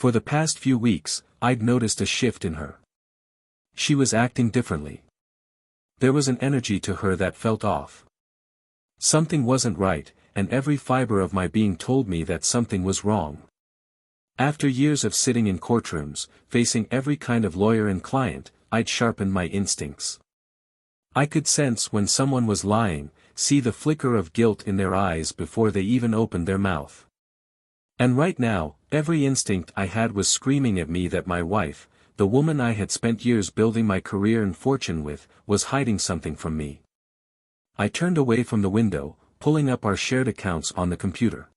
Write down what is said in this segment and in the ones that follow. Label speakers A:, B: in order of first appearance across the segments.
A: For the past few weeks, I'd noticed a shift in her. She was acting differently. There was an energy to her that felt off. Something wasn't right, and every fiber of my being told me that something was wrong. After years of sitting in courtrooms, facing every kind of lawyer and client, I'd sharpened my instincts. I could sense when someone was lying, see the flicker of guilt in their eyes before they even opened their mouth. And right now, every instinct I had was screaming at me that my wife, the woman I had spent years building my career and fortune with, was hiding something from me. I turned away from the window, pulling up our shared accounts on the computer.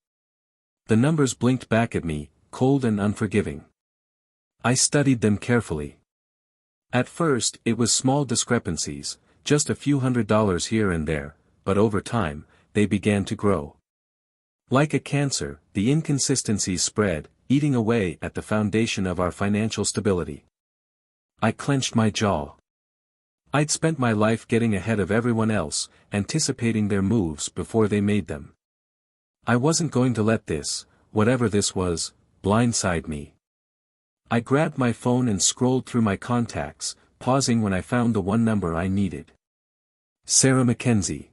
A: The numbers blinked back at me, cold and unforgiving. I studied them carefully. At first, it was small discrepancies, just a few $100s here and there, but over time, they began to grow. Like a cancer, the inconsistencies spread, eating away at the foundation of our financial stability. I clenched my jaw. I'd spent my life getting ahead of everyone else, anticipating their moves before they made them. I wasn't going to let this, whatever this was, blindside me. I grabbed my phone and scrolled through my contacts, pausing when I found the one number I needed. Sarah Mackenzie.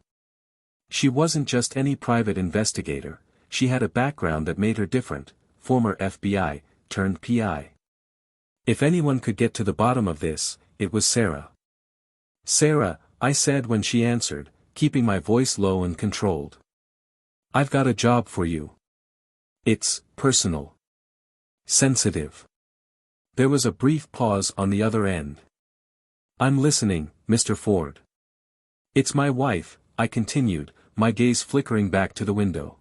A: She wasn't just any private investigator, she had a background that made her different, former FBI, turned PI. If anyone could get to the bottom of this, it was Sarah. Sarah, I said when she answered, keeping my voice low and controlled. I've got a job for you. It's personal. Sensitive. There was a brief pause on the other end. I'm listening, Mr. Ford. It's my wife, I continued, my gaze flickering back to the window.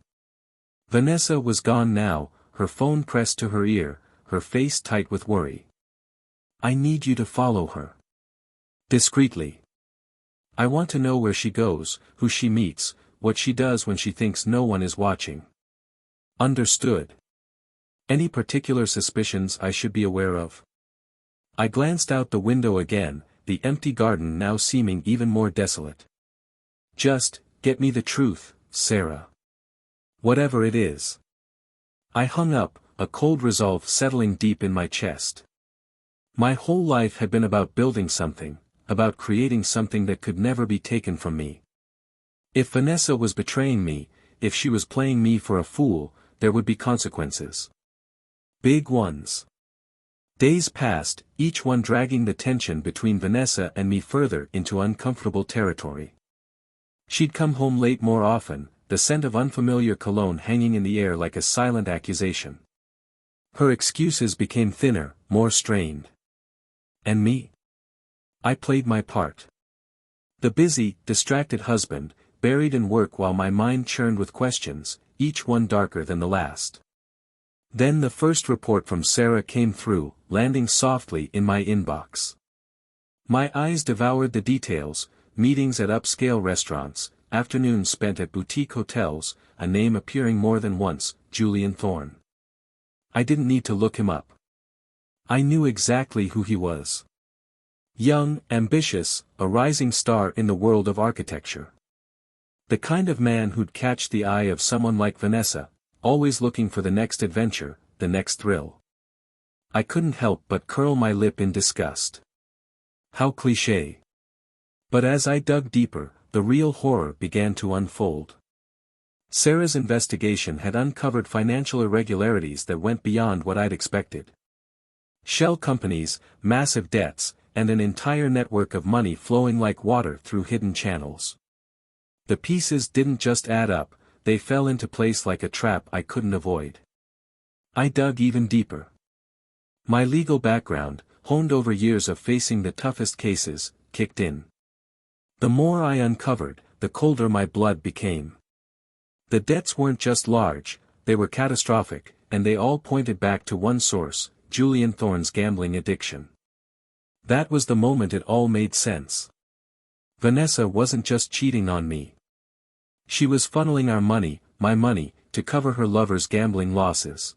A: Vanessa was gone now, her phone pressed to her ear, her face tight with worry. I need you to follow her. Discreetly. I want to know where she goes, who she meets, what she does when she thinks no one is watching. Understood. Any particular suspicions I should be aware of? I glanced out the window again, the empty garden now seeming even more desolate. Just, get me the truth, Sarah. Whatever it is. I hung up, a cold resolve settling deep in my chest. My whole life had been about building something, about creating something that could never be taken from me. If Vanessa was betraying me, if she was playing me for a fool, there would be consequences. Big ones. Days passed, each one dragging the tension between Vanessa and me further into uncomfortable territory. She'd come home late more often, the scent of unfamiliar cologne hanging in the air like a silent accusation. Her excuses became thinner, more strained. And me? I played my part. The busy, distracted husband, buried in work while my mind churned with questions, each one darker than the last. Then the first report from Sarah came through, landing softly in my inbox. My eyes devoured the details, meetings at upscale restaurants, afternoons spent at boutique hotels, a name appearing more than once, Julian Thorne. I didn't need to look him up. I knew exactly who he was. Young, ambitious, a rising star in the world of architecture. The kind of man who'd catch the eye of someone like Vanessa, always looking for the next adventure, the next thrill. I couldn't help but curl my lip in disgust. How cliché. But as I dug deeper, the real horror began to unfold. Sarah's investigation had uncovered financial irregularities that went beyond what I'd expected. Shell companies, massive debts, and an entire network of money flowing like water through hidden channels. The pieces didn't just add up, they fell into place like a trap I couldn't avoid. I dug even deeper. My legal background, honed over years of facing the toughest cases, kicked in. The more I uncovered, the colder my blood became. The debts weren't just large, they were catastrophic, and they all pointed back to one source, Julian Thorne's gambling addiction. That was the moment it all made sense. Vanessa wasn't just cheating on me. She was funneling our money, my money, to cover her lover's gambling losses.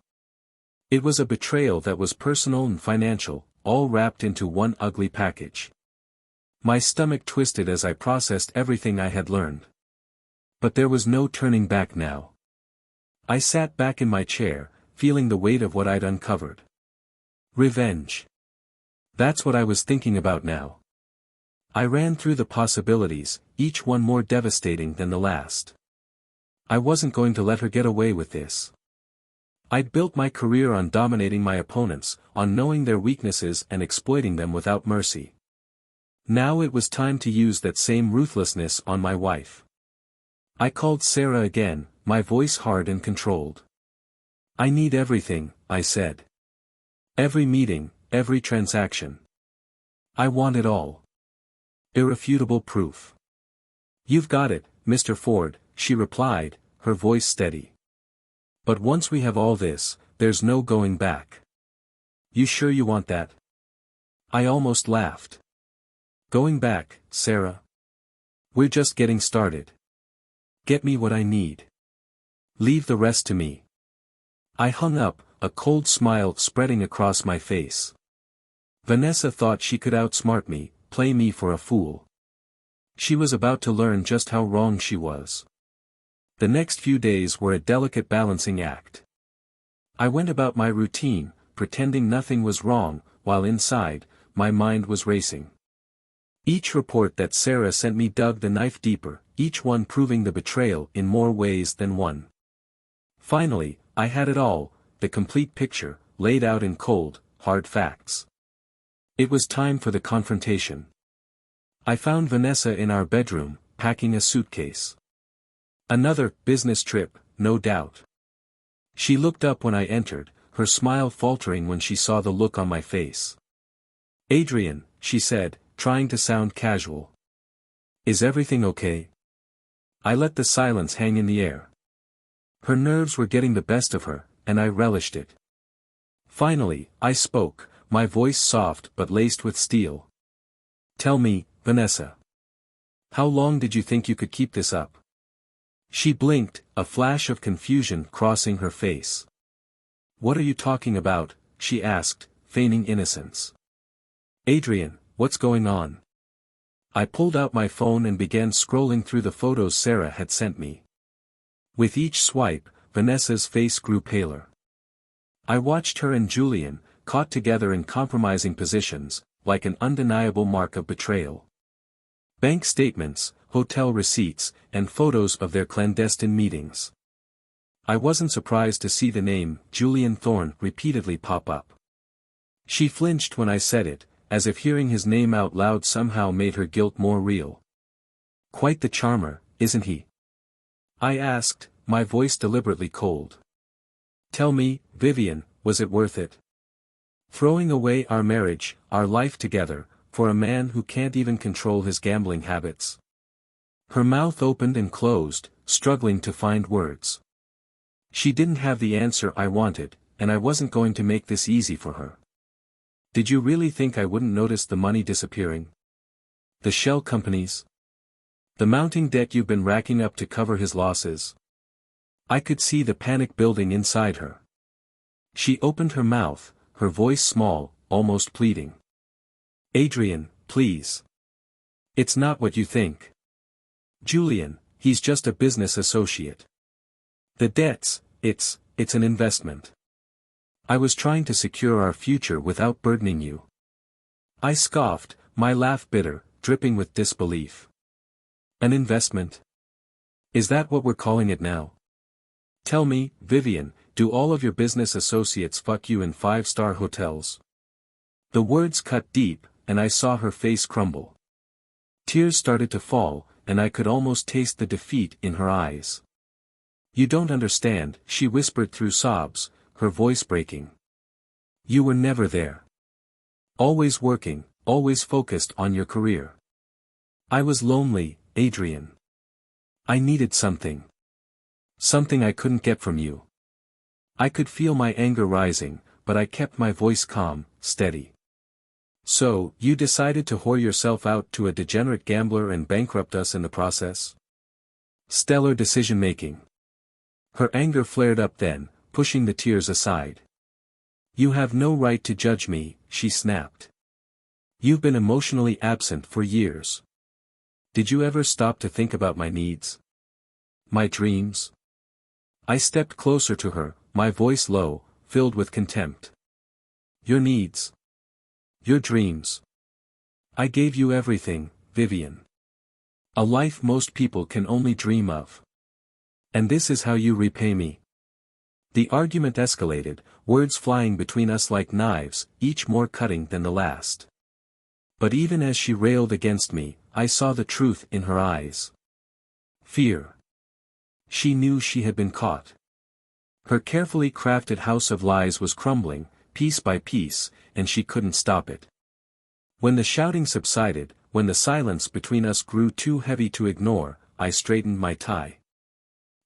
A: It was a betrayal that was personal and financial, all wrapped into one ugly package. My stomach twisted as I processed everything I had learned. But there was no turning back now. I sat back in my chair, feeling the weight of what I'd uncovered. Revenge. That's what I was thinking about now. I ran through the possibilities, each one more devastating than the last. I wasn't going to let her get away with this. I'd built my career on dominating my opponents, on knowing their weaknesses and exploiting them without mercy. Now it was time to use that same ruthlessness on my wife. I called Sarah again, my voice hard and controlled. I need everything, I said. Every meeting, every transaction. I want it all. Irrefutable proof. You've got it, Mr. Ford, she replied, her voice steady. But once we have all this, there's no going back. You sure you want that? I almost laughed. Going back, Sarah? We're just getting started. Get me what I need. Leave the rest to me. I hung up, a cold smile spreading across my face. Vanessa thought she could outsmart me, play me for a fool. She was about to learn just how wrong she was. The next few days were a delicate balancing act. I went about my routine, pretending nothing was wrong, while inside, my mind was racing. Each report that Sarah sent me dug the knife deeper, each one proving the betrayal in more ways than one. Finally, I had it all, the complete picture, laid out in cold, hard facts. It was time for the confrontation. I found Vanessa in our bedroom, packing a suitcase. Another business trip, no doubt. She looked up when I entered, her smile faltering when she saw the look on my face. Adrian, she said, trying to sound casual. Is everything okay? I let the silence hang in the air. Her nerves were getting the best of her, and I relished it. Finally, I spoke, my voice soft but laced with steel. Tell me, Vanessa. How long did you think you could keep this up? She blinked, a flash of confusion crossing her face. What are you talking about? She asked, feigning innocence. Adrian, what's going on? I pulled out my phone and began scrolling through the photos Sarah had sent me. With each swipe, Vanessa's face grew paler. I watched her and Julian, caught together in compromising positions, like an undeniable mark of betrayal. Bank statements, hotel receipts, and photos of their clandestine meetings. I wasn't surprised to see the name, Julian Thorne, repeatedly pop up. She flinched when I said it, as if hearing his name out loud somehow made her guilt more real. Quite the charmer, isn't he? I asked, my voice deliberately cold. Tell me, Vivian, was it worth it? Throwing away our marriage, our life together, for a man who can't even control his gambling habits. Her mouth opened and closed, struggling to find words. She didn't have the answer I wanted, and I wasn't going to make this easy for her. Did you really think I wouldn't notice the money disappearing? The shell companies? The mounting debt you've been racking up to cover his losses? I could see the panic building inside her. She opened her mouth, her voice small, almost pleading. Adrian, please. It's not what you think. Julian, he's just a business associate. The debts, it's an investment. I was trying to secure our future without burdening you. I scoffed, my laugh bitter, dripping with disbelief. An investment? Is that what we're calling it now? Tell me, Vivian, do all of your business associates fuck you in 5-star hotels? The words cut deep, and I saw her face crumble. Tears started to fall, and I could almost taste the defeat in her eyes. You don't understand, she whispered through sobs, her voice breaking. You were never there. Always working, always focused on your career. I was lonely, Adrian. I needed something. Something I couldn't get from you. I could feel my anger rising, but I kept my voice calm, steady. So, you decided to whore yourself out to a degenerate gambler and bankrupt us in the process? Stellar decision-making. Her anger flared up then, pushing the tears aside. You have no right to judge me, she snapped. You've been emotionally absent for years. Did you ever stop to think about my needs? My dreams? I stepped closer to her, my voice low, filled with contempt. Your needs. Your dreams. I gave you everything, Vivian. A life most people can only dream of. And this is how you repay me. The argument escalated, words flying between us like knives, each more cutting than the last. But even as she railed against me, I saw the truth in her eyes. Fear. She knew she had been caught. Her carefully crafted house of lies was crumbling, piece by piece, and she couldn't stop it. When the shouting subsided, when the silence between us grew too heavy to ignore, I straightened my tie.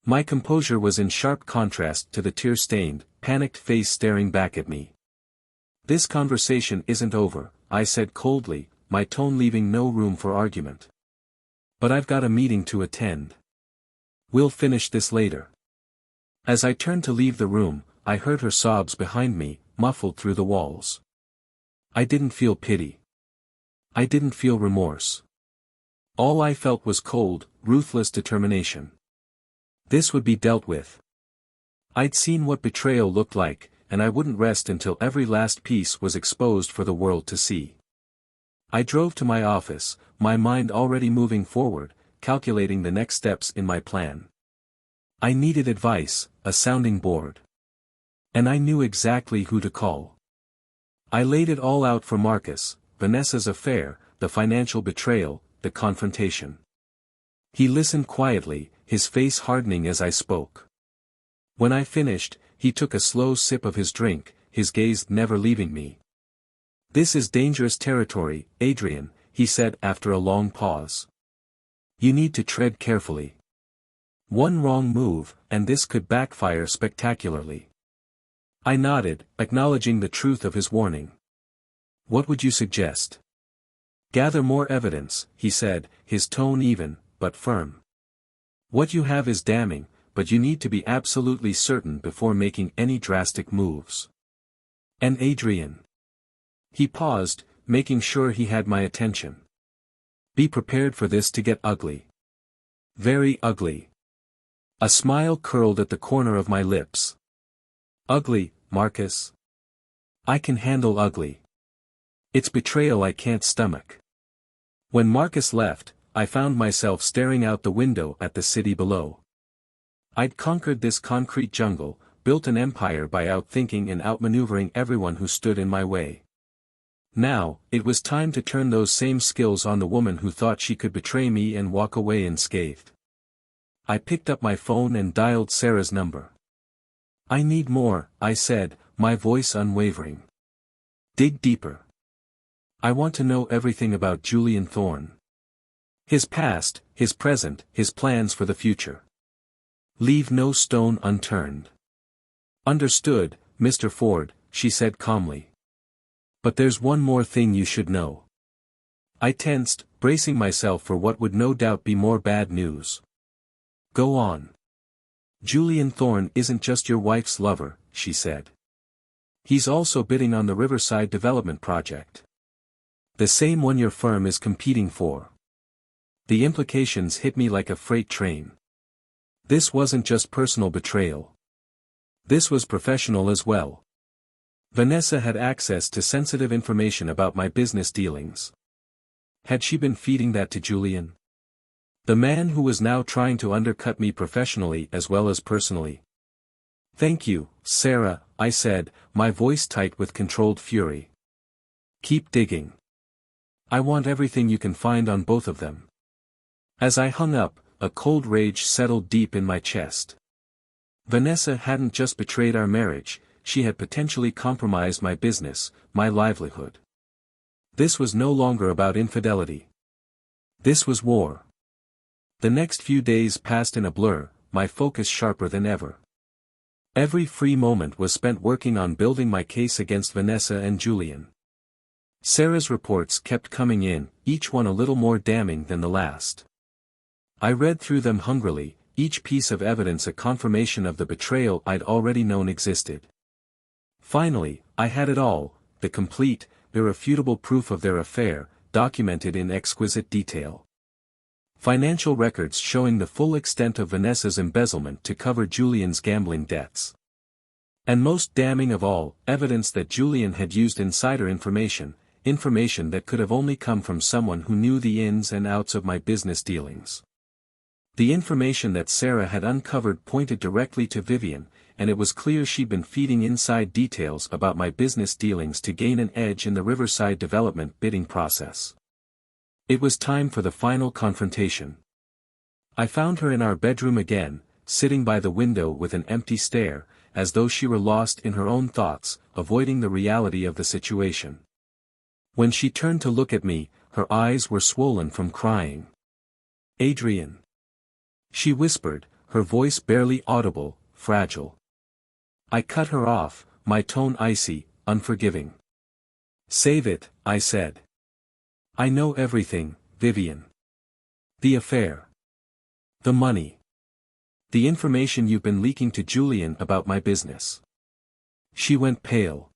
A: My composure was in sharp contrast to the tear-stained, panicked face staring back at me. This conversation isn't over, I said coldly, my tone leaving no room for argument. But I've got a meeting to attend. We'll finish this later. As I turned to leave the room, I heard her sobs behind me, muffled through the walls. I didn't feel pity. I didn't feel remorse. All I felt was cold, ruthless determination. This would be dealt with. I'd seen what betrayal looked like, and I wouldn't rest until every last piece was exposed for the world to see. I drove to my office, my mind already moving forward, calculating the next steps in my plan. I needed advice, a sounding board. And I knew exactly who to call. I laid it all out for Marcus, Vanessa's affair, the financial betrayal, the confrontation. He listened quietly, his face hardening as I spoke. When I finished, he took a slow sip of his drink, his gaze never leaving me. "This is dangerous territory, Adrian," he said after a long pause. "You need to tread carefully. One wrong move, and this could backfire spectacularly." I nodded, acknowledging the truth of his warning. "What would you suggest?" "Gather more evidence," he said, his tone even, but firm. "What you have is damning, but you need to be absolutely certain before making any drastic moves. And Adrian." He paused, making sure he had my attention. "Be prepared for this to get ugly. Very ugly." A smile curled at the corner of my lips. "Ugly, Marcus? I can handle ugly. It's betrayal I can't stomach." When Marcus left, I found myself staring out the window at the city below. I'd conquered this concrete jungle, built an empire by outthinking and outmaneuvering everyone who stood in my way. Now, it was time to turn those same skills on the woman who thought she could betray me and walk away unscathed. I picked up my phone and dialed Sarah's number. "I need more," I said, my voice unwavering. "Dig deeper. I want to know everything about Julian Thorne. His past, his present, his plans for the future. Leave no stone unturned." "Understood, Mr. Ford," she said calmly. "But there's one more thing you should know." I tensed, bracing myself for what would no doubt be more bad news. "Go on." "Julian Thorne isn't just your wife's lover," she said. "He's also bidding on the Riverside Development Project. The same one your firm is competing for." The implications hit me like a freight train. This wasn't just personal betrayal. This was professional as well. Vanessa had access to sensitive information about my business dealings. Had she been feeding that to Julian? The man who was now trying to undercut me professionally as well as personally. "Thank you, Sarah," I said, my voice tight with controlled fury. "Keep digging. I want everything you can find on both of them." As I hung up, a cold rage settled deep in my chest. Vanessa hadn't just betrayed our marriage, she had potentially compromised my business, my livelihood. This was no longer about infidelity. This was war. The next few days passed in a blur, my focus sharper than ever. Every free moment was spent working on building my case against Vanessa and Julian. Sarah's reports kept coming in, each one a little more damning than the last. I read through them hungrily, each piece of evidence a confirmation of the betrayal I'd already known existed. Finally, I had it all, the complete, irrefutable proof of their affair, documented in exquisite detail. Financial records showing the full extent of Vanessa's embezzlement to cover Julian's gambling debts. And most damning of all, evidence that Julian had used insider information, information that could have only come from someone who knew the ins and outs of my business dealings. The information that Sarah had uncovered pointed directly to Vivian, and it was clear she'd been feeding inside details about my business dealings to gain an edge in the Riverside development bidding process. It was time for the final confrontation. I found her in our bedroom again, sitting by the window with an empty stare, as though she were lost in her own thoughts, avoiding the reality of the situation. When she turned to look at me, her eyes were swollen from crying. "Adrian," she whispered, her voice barely audible, fragile. I cut her off, my tone icy, unforgiving. "Save it," I said. "I know everything, Vivian. The affair. The money. The information you've been leaking to Julian about my business." She went pale.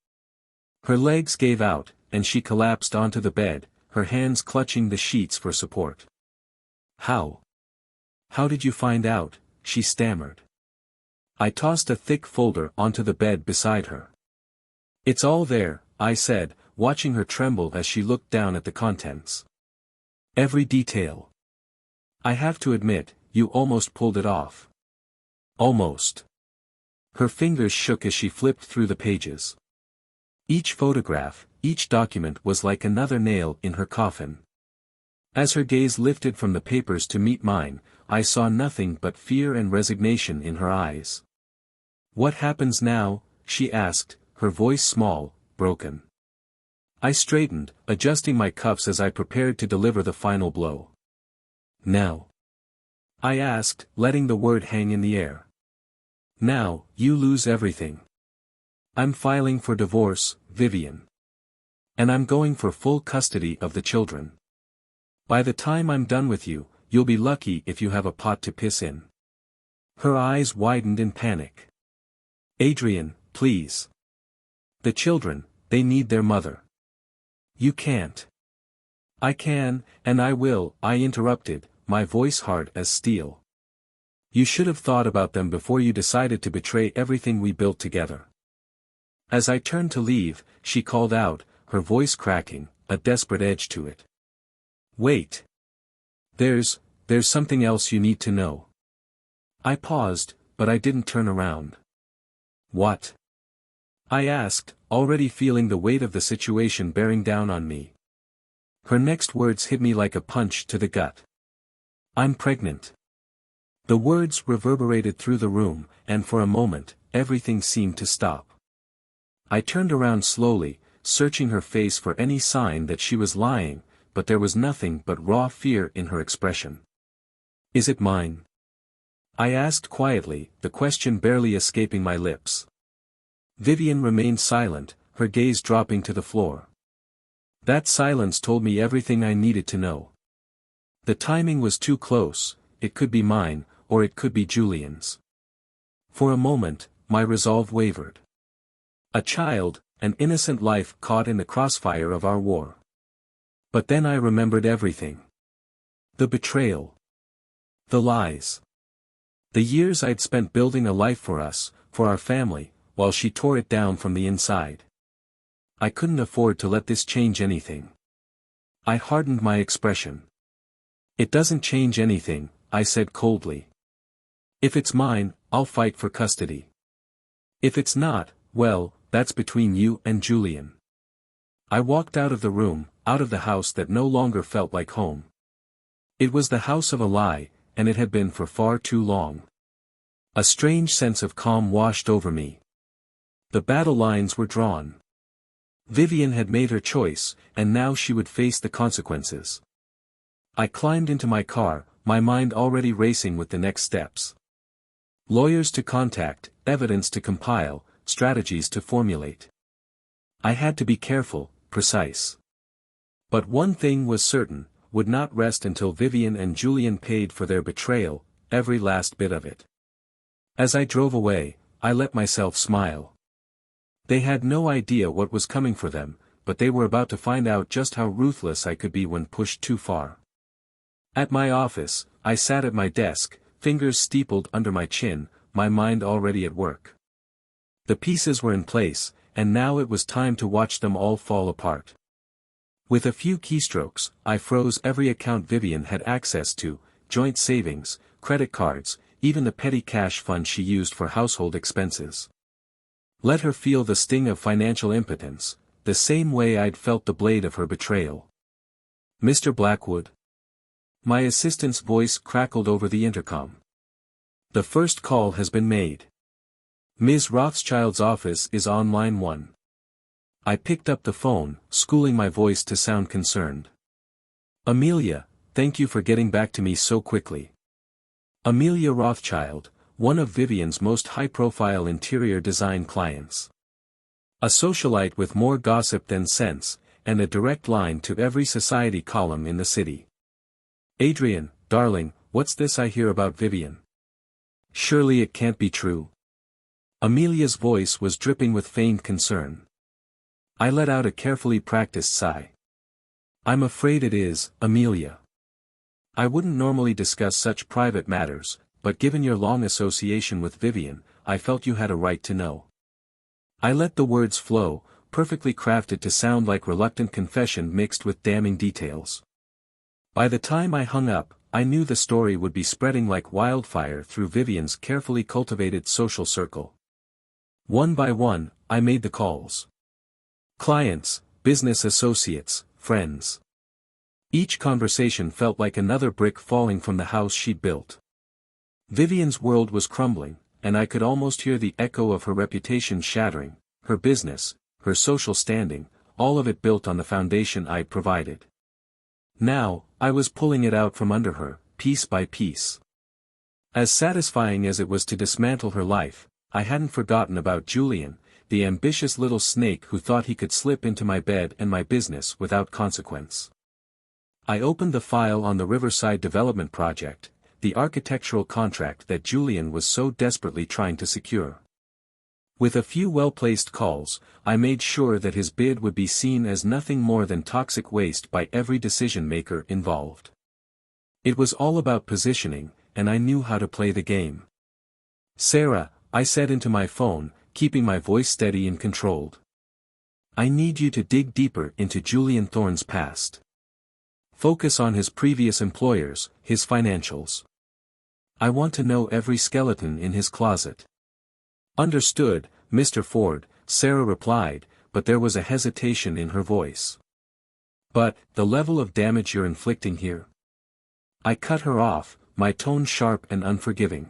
A: Her legs gave out, and she collapsed onto the bed, her hands clutching the sheets for support. "How? How did you find out?" she stammered. I tossed a thick folder onto the bed beside her. "It's all there," I said, watching her tremble as she looked down at the contents. "Every detail. I have to admit, you almost pulled it off." "Almost." Her fingers shook as she flipped through the pages. Each photograph, each document was like another nail in her coffin. As her gaze lifted from the papers to meet mine, I saw nothing but fear and resignation in her eyes. "What happens now?" she asked, her voice small, broken. I straightened, adjusting my cuffs as I prepared to deliver the final blow. "Now?" I asked, letting the word hang in the air. "Now, you lose everything. I'm filing for divorce, Vivian. And I'm going for full custody of the children. By the time I'm done with you, you'll be lucky if you have a pot to piss in." Her eyes widened in panic. "Adrian, please. The children, they need their mother." "You can't." "I can, and I will," I interrupted, my voice hard as steel. "You should have thought about them before you decided to betray everything we built together." As I turned to leave, she called out, her voice cracking, a desperate edge to it. "Wait. There's something else you need to know." I paused, but I didn't turn around. "What?" I asked, already feeling the weight of the situation bearing down on me. Her next words hit me like a punch to the gut. "I'm pregnant." The words reverberated through the room, and for a moment, everything seemed to stop. I turned around slowly, searching her face for any sign that she was lying, but there was nothing but raw fear in her expression. "Is it mine?" I asked quietly, the question barely escaping my lips. Vivian remained silent, her gaze dropping to the floor. That silence told me everything I needed to know. The timing was too close, it could be mine, or it could be Julian's. For a moment, my resolve wavered. A child, an innocent life caught in the crossfire of our war. But then I remembered everything. The betrayal. The lies. The years I'd spent building a life for us, for our family, while she tore it down from the inside. I couldn't afford to let this change anything. I hardened my expression. "It doesn't change anything," I said coldly. "If it's mine, I'll fight for custody. If it's not, well, that's between you and Julian." I walked out of the room, out of the house that no longer felt like home. It was the house of a lie, and it had been for far too long. A strange sense of calm washed over me. The battle lines were drawn. Vivian had made her choice, and now she would face the consequences. I climbed into my car, my mind already racing with the next steps. Lawyers to contact, evidence to compile, strategies to formulate. I had to be careful, precise. But one thing was certain, would not rest until Vivian and Julian paid for their betrayal, every last bit of it. As I drove away, I let myself smile. They had no idea what was coming for them, but they were about to find out just how ruthless I could be when pushed too far. At my office, I sat at my desk, fingers steepled under my chin, my mind already at work. The pieces were in place, and now it was time to watch them all fall apart. With a few keystrokes, I froze every account Vivian had access to, joint savings, credit cards, even the petty cash fund she used for household expenses. Let her feel the sting of financial impotence, the same way I'd felt the blade of her betrayal. Mr. Blackwood? My assistant's voice crackled over the intercom. The first call has been made. Ms. Rothschild's office is on line 1. I picked up the phone, schooling my voice to sound concerned. Amelia, thank you for getting back to me so quickly. Amelia Rothschild, one of Vivian's most high-profile interior design clients. A socialite with more gossip than sense, and a direct line to every society column in the city. Adrian, darling, what's this I hear about Vivian? Surely it can't be true. Amelia's voice was dripping with feigned concern. I let out a carefully practiced sigh. I'm afraid it is, Amelia. I wouldn't normally discuss such private matters, but given your long association with Vivian, I felt you had a right to know. I let the words flow, perfectly crafted to sound like reluctant confession mixed with damning details. By the time I hung up, I knew the story would be spreading like wildfire through Vivian's carefully cultivated social circle. One by one, I made the calls. Clients, business associates, friends. Each conversation felt like another brick falling from the house she'd built. Vivian's world was crumbling, and I could almost hear the echo of her reputation shattering, her business, her social standing, all of it built on the foundation I'd provided. Now, I was pulling it out from under her, piece by piece. As satisfying as it was to dismantle her life, I hadn't forgotten about Julian, the ambitious little snake who thought he could slip into my bed and my business without consequence. I opened the file on the Riverside Development Project, the architectural contract that Julian was so desperately trying to secure. With a few well-placed calls, I made sure that his bid would be seen as nothing more than toxic waste by every decision-maker involved. It was all about positioning, and I knew how to play the game. Sarah, I said into my phone, keeping my voice steady and controlled. I need you to dig deeper into Julian Thorne's past. Focus on his previous employers, his financials. I want to know every skeleton in his closet. Understood, Mr. Ford, Sarah replied, but there was a hesitation in her voice. But, the level of damage you're inflicting here? I cut her off, my tone sharp and unforgiving.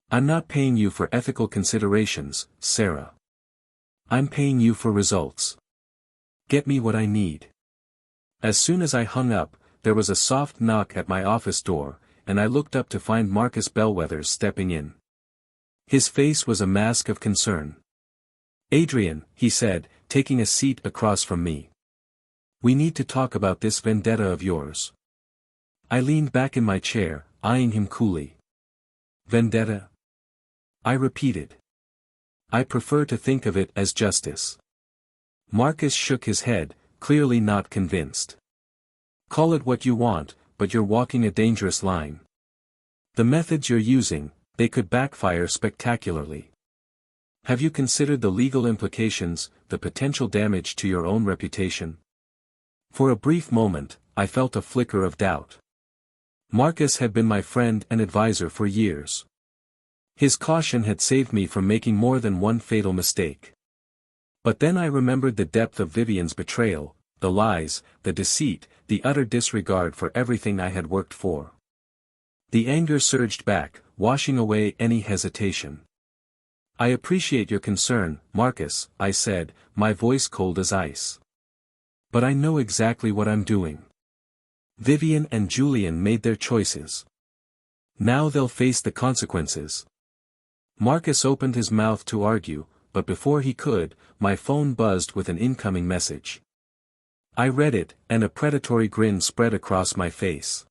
A: I'm not paying you for ethical considerations, Sarah. I'm paying you for results. Get me what I need. As soon as I hung up, there was a soft knock at my office door, and I looked up to find Marcus Bellwethers stepping in. His face was a mask of concern. Adrian, he said, taking a seat across from me. We need to talk about this vendetta of yours. I leaned back in my chair, eyeing him coolly. Vendetta? I repeated. I prefer to think of it as justice. Marcus shook his head, clearly not convinced. Call it what you want, but you're walking a dangerous line. The methods you're using, they could backfire spectacularly. Have you considered the legal implications, the potential damage to your own reputation? For a brief moment, I felt a flicker of doubt. Marcus had been my friend and advisor for years. His caution had saved me from making more than one fatal mistake. But then I remembered the depth of Vivian's betrayal, the lies, the deceit, the utter disregard for everything I had worked for. The anger surged back, washing away any hesitation. I appreciate your concern, Marcus, I said, my voice cold as ice. But I know exactly what I'm doing. Vivian and Julian made their choices. Now they'll face the consequences. Marcus opened his mouth to argue, but before he could, my phone buzzed with an incoming message. I read it, and a predatory grin spread across my face.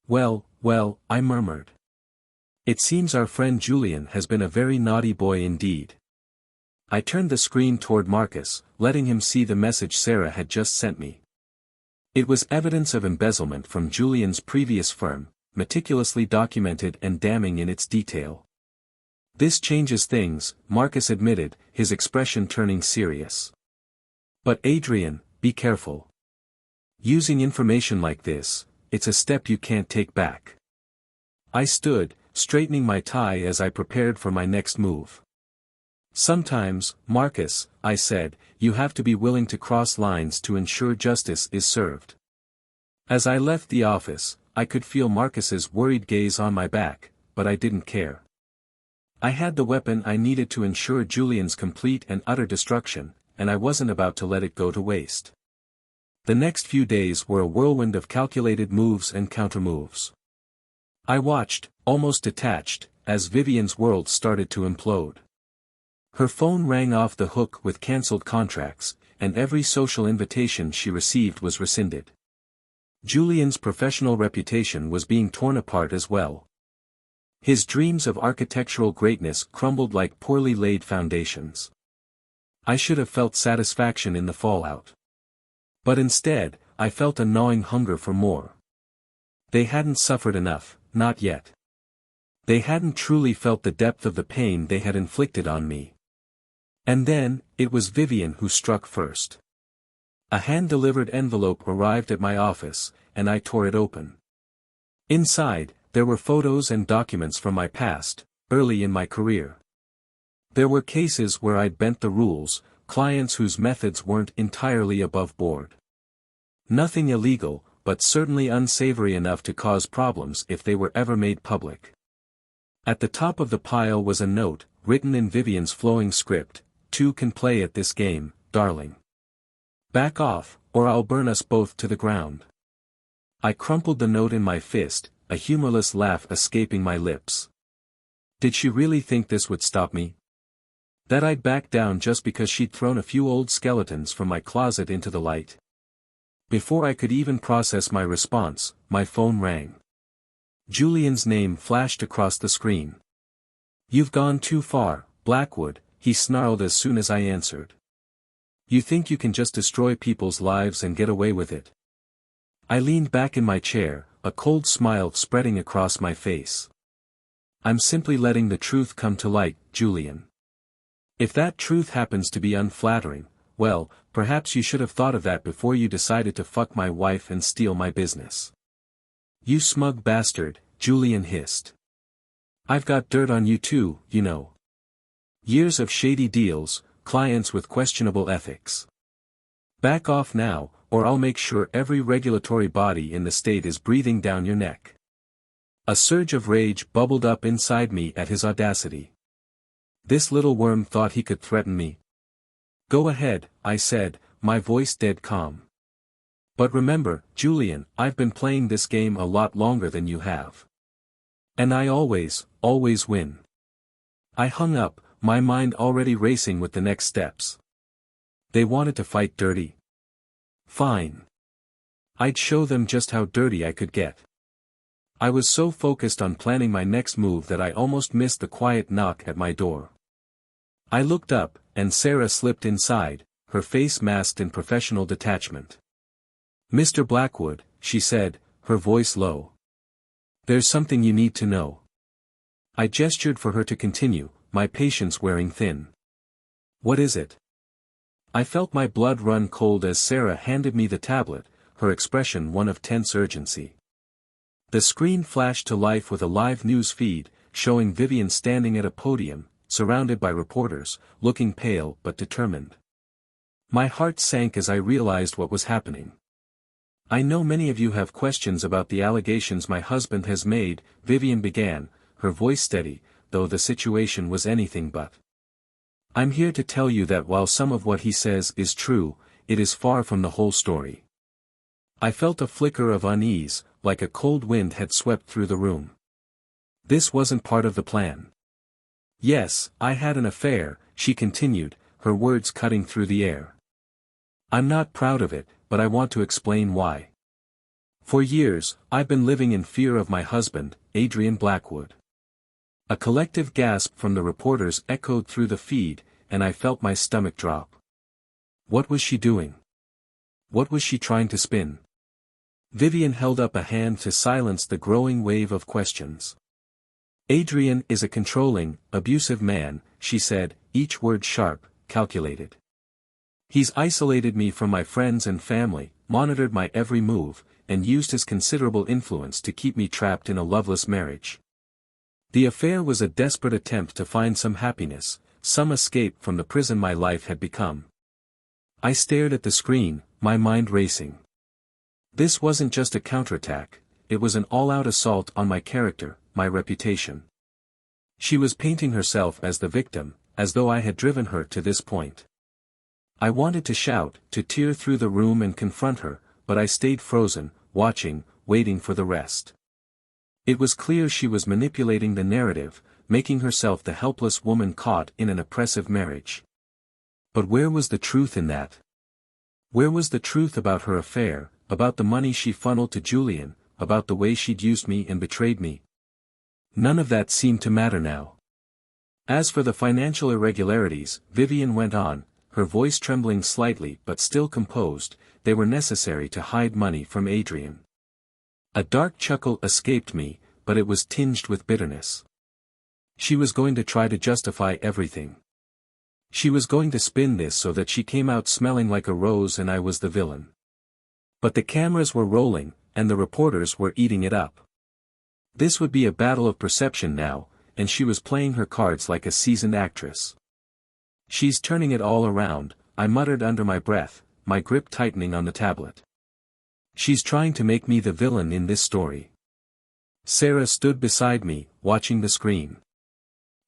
A: Well, I murmured. It seems our friend Julian has been a very naughty boy indeed. I turned the screen toward Marcus, letting him see the message Sarah had just sent me. It was evidence of embezzlement from Julian's previous firm, meticulously documented and damning in its detail. This changes things, Marcus admitted, his expression turning serious. But Adrian, be careful. Using information like this, it's a step you can't take back. I stood, straightening my tie as I prepared for my next move. Sometimes, Marcus, I said, you have to be willing to cross lines to ensure justice is served. As I left the office, I could feel Marcus's worried gaze on my back, but I didn't care. I had the weapon I needed to ensure Julian's complete and utter destruction, and I wasn't about to let it go to waste. The next few days were a whirlwind of calculated moves and countermoves. I watched, almost detached, as Vivian's world started to implode. Her phone rang off the hook with cancelled contracts, and every social invitation she received was rescinded. Julian's professional reputation was being torn apart as well. His dreams of architectural greatness crumbled like poorly laid foundations. I should have felt satisfaction in the fallout. But instead, I felt a gnawing hunger for more. They hadn't suffered enough, not yet. They hadn't truly felt the depth of the pain they had inflicted on me. And then, it was Vivian who struck first. A hand-delivered envelope arrived at my office, and I tore it open. Inside, there were photos and documents from my past, early in my career. There were cases where I'd bent the rules, clients whose methods weren't entirely above board. Nothing illegal, but certainly unsavory enough to cause problems if they were ever made public. At the top of the pile was a note, written in Vivian's flowing script: "Two can play at this game, darling. Back off, or I'll burn us both to the ground." I crumpled the note in my fist, a humorless laugh escaping my lips. Did she really think this would stop me? That I'd back down just because she'd thrown a few old skeletons from my closet into the light? Before I could even process my response, my phone rang. Julian's name flashed across the screen. "You've gone too far, Blackwood," he snarled as soon as I answered. "You think you can just destroy people's lives and get away with it?" I leaned back in my chair, a cold smile spreading across my face. "I'm simply letting the truth come to light, Julian. If that truth happens to be unflattering, well, perhaps you should have thought of that before you decided to fuck my wife and steal my business." "You smug bastard," Julian hissed. "I've got dirt on you too, you know. Years of shady deals, clients with questionable ethics. Back off now, or I'll make sure every regulatory body in the state is breathing down your neck." A surge of rage bubbled up inside me at his audacity. This little worm thought he could threaten me. "Go ahead," I said, my voice dead calm. "But remember, Julian, I've been playing this game a lot longer than you have. And I always win." I hung up, my mind already racing with the next steps. They wanted to fight dirty. Fine. I'd show them just how dirty I could get. I was so focused on planning my next move that I almost missed the quiet knock at my door. I looked up, and Sarah slipped inside, her face masked in professional detachment. "Mr. Blackwood," she said, her voice low. "There's something you need to know." I gestured for her to continue, my patience wearing thin. "What is it?" I felt my blood run cold as Sarah handed me the tablet, her expression one of tense urgency. The screen flashed to life with a live news feed, showing Vivian standing at a podium, surrounded by reporters, looking pale but determined. My heart sank as I realized what was happening. "I know many of you have questions about the allegations my husband has made," Vivian began, her voice steady, though the situation was anything but. "I'm here to tell you that while some of what he says is true, it is far from the whole story." I felt a flicker of unease, like a cold wind had swept through the room. This wasn't part of the plan. "Yes, I had an affair," she continued, her words cutting through the air. "I'm not proud of it, but I want to explain why. For years, I've been living in fear of my husband, Adrian Blackwood." A collective gasp from the reporters echoed through the feed, and I felt my stomach drop. What was she doing? What was she trying to spin? Vivian held up a hand to silence the growing wave of questions. Adrian is a controlling, abusive man, she said, each word sharp, calculated. He's isolated me from my friends and family, monitored my every move, and used his considerable influence to keep me trapped in a loveless marriage. The affair was a desperate attempt to find some happiness, some escape from the prison my life had become. I stared at the screen, my mind racing. This wasn't just a counterattack, it was an all-out assault on my character, my reputation. She was painting herself as the victim, as though I had driven her to this point. I wanted to shout, to tear through the room and confront her, but I stayed frozen, watching, waiting for the rest. It was clear she was manipulating the narrative, making herself the helpless woman caught in an oppressive marriage. But where was the truth in that? Where was the truth about her affair, about the money she funneled to Julian, about the way she'd used me and betrayed me? None of that seemed to matter now. As for the financial irregularities, Vivian went on, her voice trembling slightly but still composed, they were necessary to hide money from Adrian. A dark chuckle escaped me, but it was tinged with bitterness. She was going to try to justify everything. She was going to spin this so that she came out smelling like a rose and I was the villain. But the cameras were rolling, and the reporters were eating it up. This would be a battle of perception now, and she was playing her cards like a seasoned actress. She's turning it all around, I muttered under my breath, my grip tightening on the tablet. She's trying to make me the villain in this story. Sarah stood beside me, watching the screen.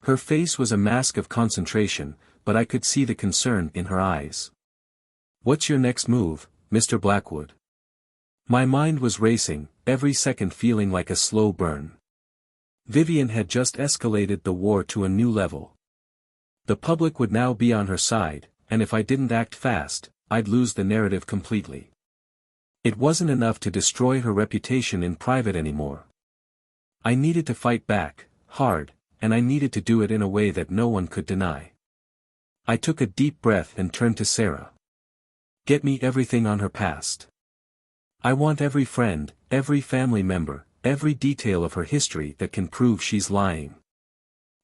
A: Her face was a mask of concentration, but I could see the concern in her eyes. "What's your next move, Mr. Blackwood?" My mind was racing, every second feeling like a slow burn. Vivian had just escalated the war to a new level. The public would now be on her side, and if I didn't act fast, I'd lose the narrative completely. It wasn't enough to destroy her reputation in private anymore. I needed to fight back, hard, and I needed to do it in a way that no one could deny. I took a deep breath and turned to Sarah. "Get me everything on her past. I want every friend, every family member, every detail of her history that can prove she's lying.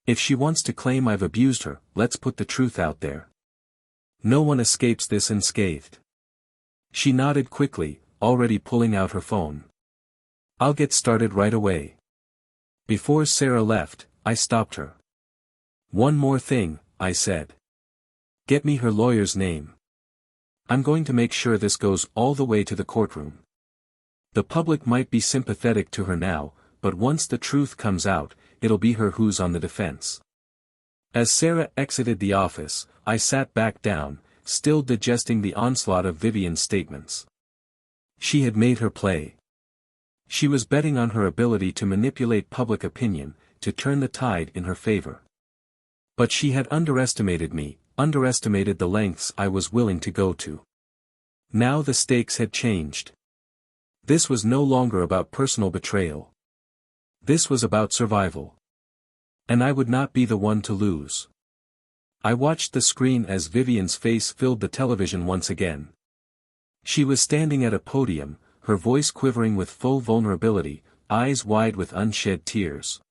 A: If she wants to claim I've abused her, let's put the truth out there. No one escapes this unscathed." She nodded quickly, already pulling out her phone. "I'll get started right away." Before Sarah left, I stopped her. "One more thing," I said. "Get me her lawyer's name. I'm going to make sure this goes all the way to the courtroom. The public might be sympathetic to her now, but once the truth comes out, it'll be her who's on the defense." As Sarah exited the office, I sat back down, still digesting the onslaught of Vivian's statements. She had made her play. She was betting on her ability to manipulate public opinion, to turn the tide in her favor. But she had underestimated me, underestimated the lengths I was willing to go to. Now the stakes had changed. This was no longer about personal betrayal. This was about survival. And I would not be the one to lose. I watched the screen as Vivian's face filled the television once again. She was standing at a podium, her voice quivering with full vulnerability, eyes wide with unshed tears.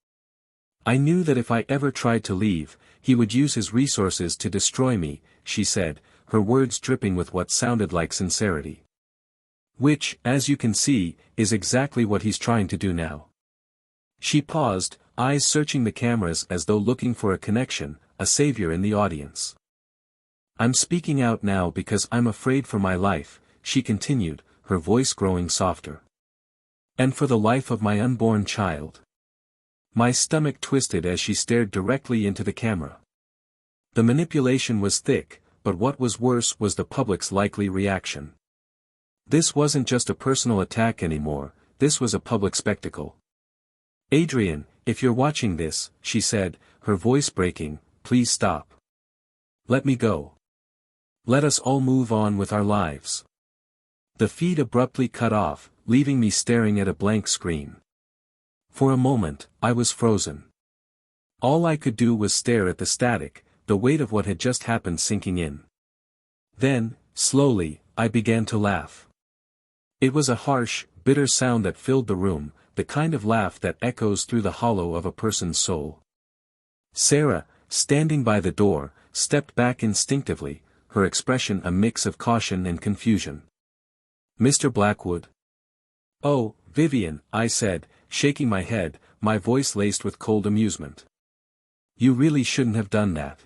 A: "I knew that if I ever tried to leave, he would use his resources to destroy me," she said, her words dripping with what sounded like sincerity. "Which, as you can see, is exactly what he's trying to do now." She paused, eyes searching the cameras as though looking for a connection, a savior in the audience. "I'm speaking out now because I'm afraid for my life," she continued, her voice growing softer. "And for the life of my unborn child." My stomach twisted as she stared directly into the camera. The manipulation was thick, but what was worse was the public's likely reaction. This wasn't just a personal attack anymore, this was a public spectacle. "Adrian, if you're watching this," she said, her voice breaking, "please stop. Let me go. Let us all move on with our lives." The feed abruptly cut off, leaving me staring at a blank screen. For a moment, I was frozen. All I could do was stare at the static, the weight of what had just happened sinking in. Then, slowly, I began to laugh. It was a harsh, bitter sound that filled the room, the kind of laugh that echoes through the hollow of a person's soul. Sarah, standing by the door, stepped back instinctively, her expression a mix of caution and confusion. "Mr. Blackwood?" "Oh, Vivian," I said, shaking my head, my voice laced with cold amusement. "You really shouldn't have done that."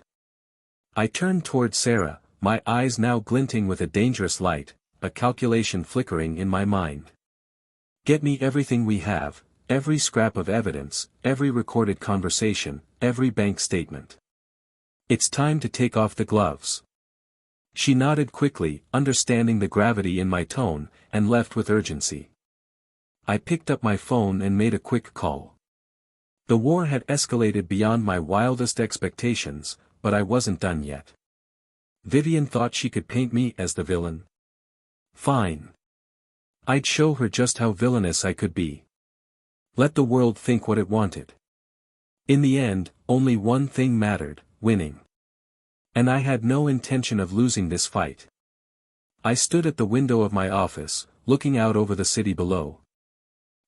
A: I turned toward Sarah, my eyes now glinting with a dangerous light, a calculation flickering in my mind. "Get me everything we have, every scrap of evidence, every recorded conversation, every bank statement. It's time to take off the gloves." She nodded quickly, understanding the gravity in my tone, and left with urgency. I picked up my phone and made a quick call. The war had escalated beyond my wildest expectations, but I wasn't done yet. Vivian thought she could paint me as the villain. Fine. I'd show her just how villainous I could be. Let the world think what it wanted. In the end, only one thing mattered: winning. And I had no intention of losing this fight. I stood at the window of my office, looking out over the city below.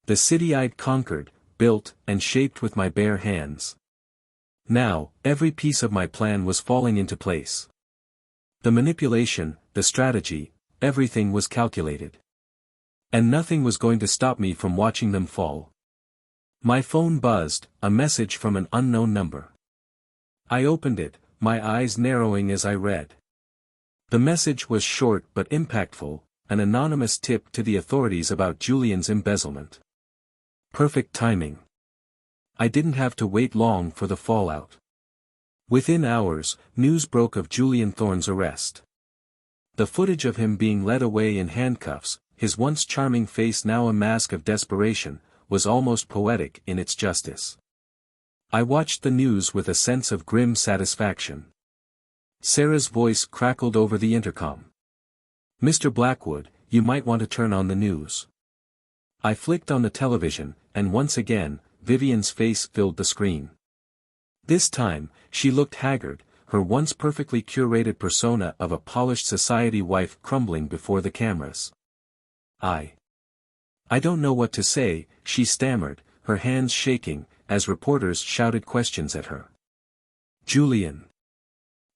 A: The city I'd conquered, built, and shaped with my bare hands. Now, every piece of my plan was falling into place. The manipulation, the strategy, everything was calculated. And nothing was going to stop me from watching them fall. My phone buzzed, a message from an unknown number. I opened it, my eyes narrowing as I read. The message was short but impactful, an anonymous tip to the authorities about Julian's embezzlement. Perfect timing. I didn't have to wait long for the fallout. Within hours, news broke of Julian Thorne's arrest. The footage of him being led away in handcuffs, his once charming face now a mask of desperation, was almost poetic in its justice. I watched the news with a sense of grim satisfaction. Sarah's voice crackled over the intercom. "Mr. Blackwood, you might want to turn on the news." I flicked on the television, and once again, Vivian's face filled the screen. This time, she looked haggard, her once perfectly curated persona of a polished society wife crumbling before the cameras. I don't know what to say," she stammered, her hands shaking, as reporters shouted questions at her. "Julian.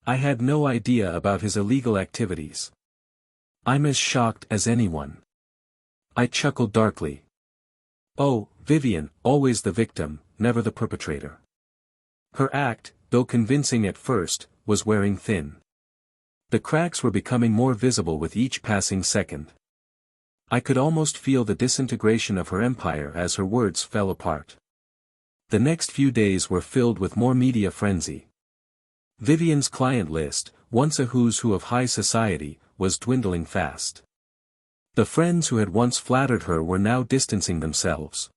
A: I had no idea about his illegal activities. I'm as shocked as anyone." I chuckled darkly. "Oh, Vivian, always the victim, never the perpetrator." Her act, though convincing at first, was wearing thin. The cracks were becoming more visible with each passing second. I could almost feel the disintegration of her empire as her words fell apart. The next few days were filled with more media frenzy. Vivian's client list, once a who's who of high society, was dwindling fast. The friends who had once flattered her were now distancing themselves.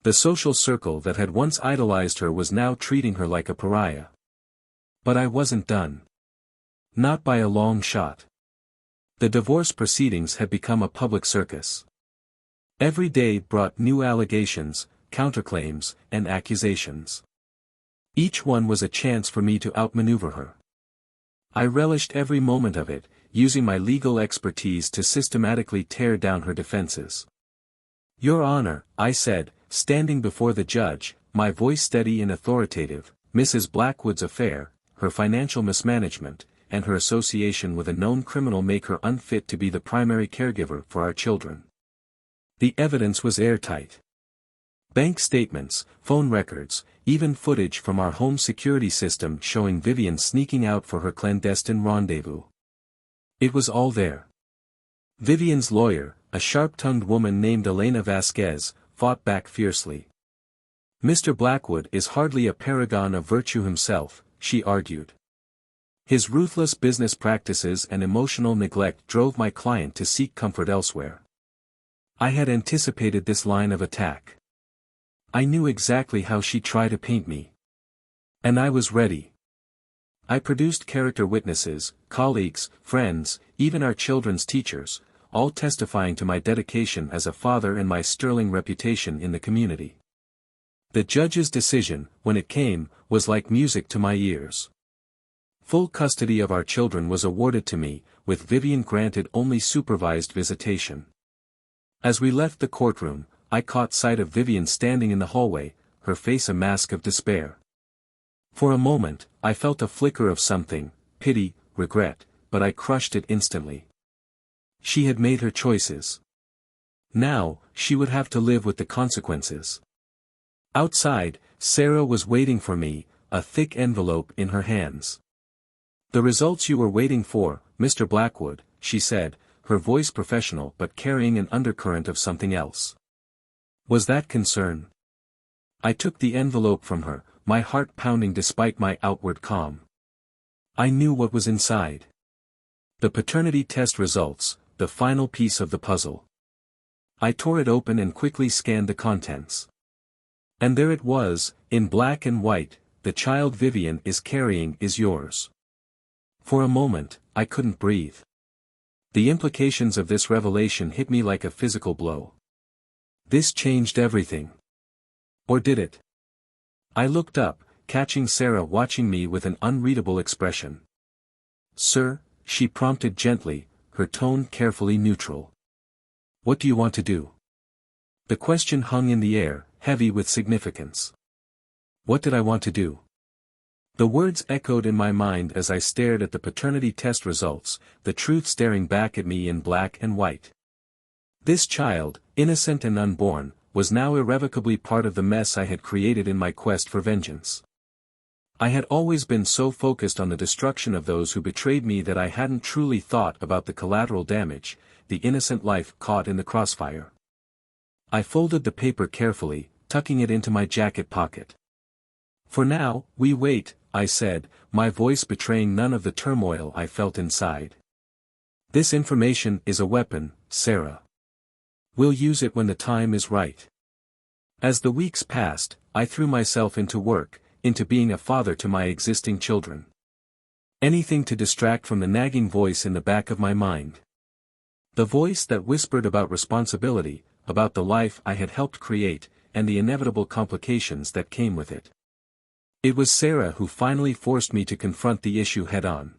A: The social circle that had once idolized her was now treating her like a pariah. But I wasn't done. Not by a long shot. The divorce proceedings had become a public circus. Every day brought new allegations, counterclaims, and accusations. Each one was a chance for me to outmaneuver her. I relished every moment of it, using my legal expertise to systematically tear down her defenses. "Your Honor," I said, standing before the judge, my voice steady and authoritative, "Mrs. Blackwood's affair, her financial mismanagement, and her association with a known criminal make her unfit to be the primary caregiver for our children." The evidence was airtight. Bank statements, phone records, even footage from our home security system showing Vivian sneaking out for her clandestine rendezvous. It was all there. Vivian's lawyer, a sharp-tongued woman named Elena Vasquez, fought back fiercely. "Mr. Blackwood is hardly a paragon of virtue himself," she argued. "His ruthless business practices and emotional neglect drove my client to seek comfort elsewhere." I had anticipated this line of attack. I knew exactly how she'd try to paint me. And I was ready. I produced character witnesses, colleagues, friends, even our children's teachers, all testifying to my dedication as a father and my sterling reputation in the community. The judge's decision, when it came, was like music to my ears. Full custody of our children was awarded to me, with Vivian granted only supervised visitation. As we left the courtroom, I caught sight of Vivian standing in the hallway, her face a mask of despair. For a moment, I felt a flicker of something, pity, regret, but I crushed it instantly. She had made her choices. Now, she would have to live with the consequences. Outside, Sarah was waiting for me, a thick envelope in her hands. "The results you were waiting for, Mr. Blackwood," she said, her voice professional but carrying an undercurrent of something else. Was that concern? I took the envelope from her, my heart pounding despite my outward calm. I knew what was inside. The paternity test results, the final piece of the puzzle. I tore it open and quickly scanned the contents. And there it was, in black and white, the child Vivian is carrying is yours. For a moment, I couldn't breathe. The implications of this revelation hit me like a physical blow. This changed everything. Or did it? I looked up, catching Sarah watching me with an unreadable expression. "Sir," she prompted gently, her tone carefully neutral. "What do you want to do?" The question hung in the air, heavy with significance. What did I want to do? The words echoed in my mind as I stared at the paternity test results, the truth staring back at me in black and white. This child, innocent and unborn, was now irrevocably part of the mess I had created in my quest for vengeance. I had always been so focused on the destruction of those who betrayed me that I hadn't truly thought about the collateral damage, the innocent life caught in the crossfire. I folded the paper carefully, tucking it into my jacket pocket. "For now, we wait," I said, my voice betraying none of the turmoil I felt inside. "This information is a weapon, Sarah. We'll use it when the time is right." As the weeks passed, I threw myself into work, into being a father to my existing children. Anything to distract from the nagging voice in the back of my mind. The voice that whispered about responsibility, about the life I had helped create, and the inevitable complications that came with it. It was Sarah who finally forced me to confront the issue head-on.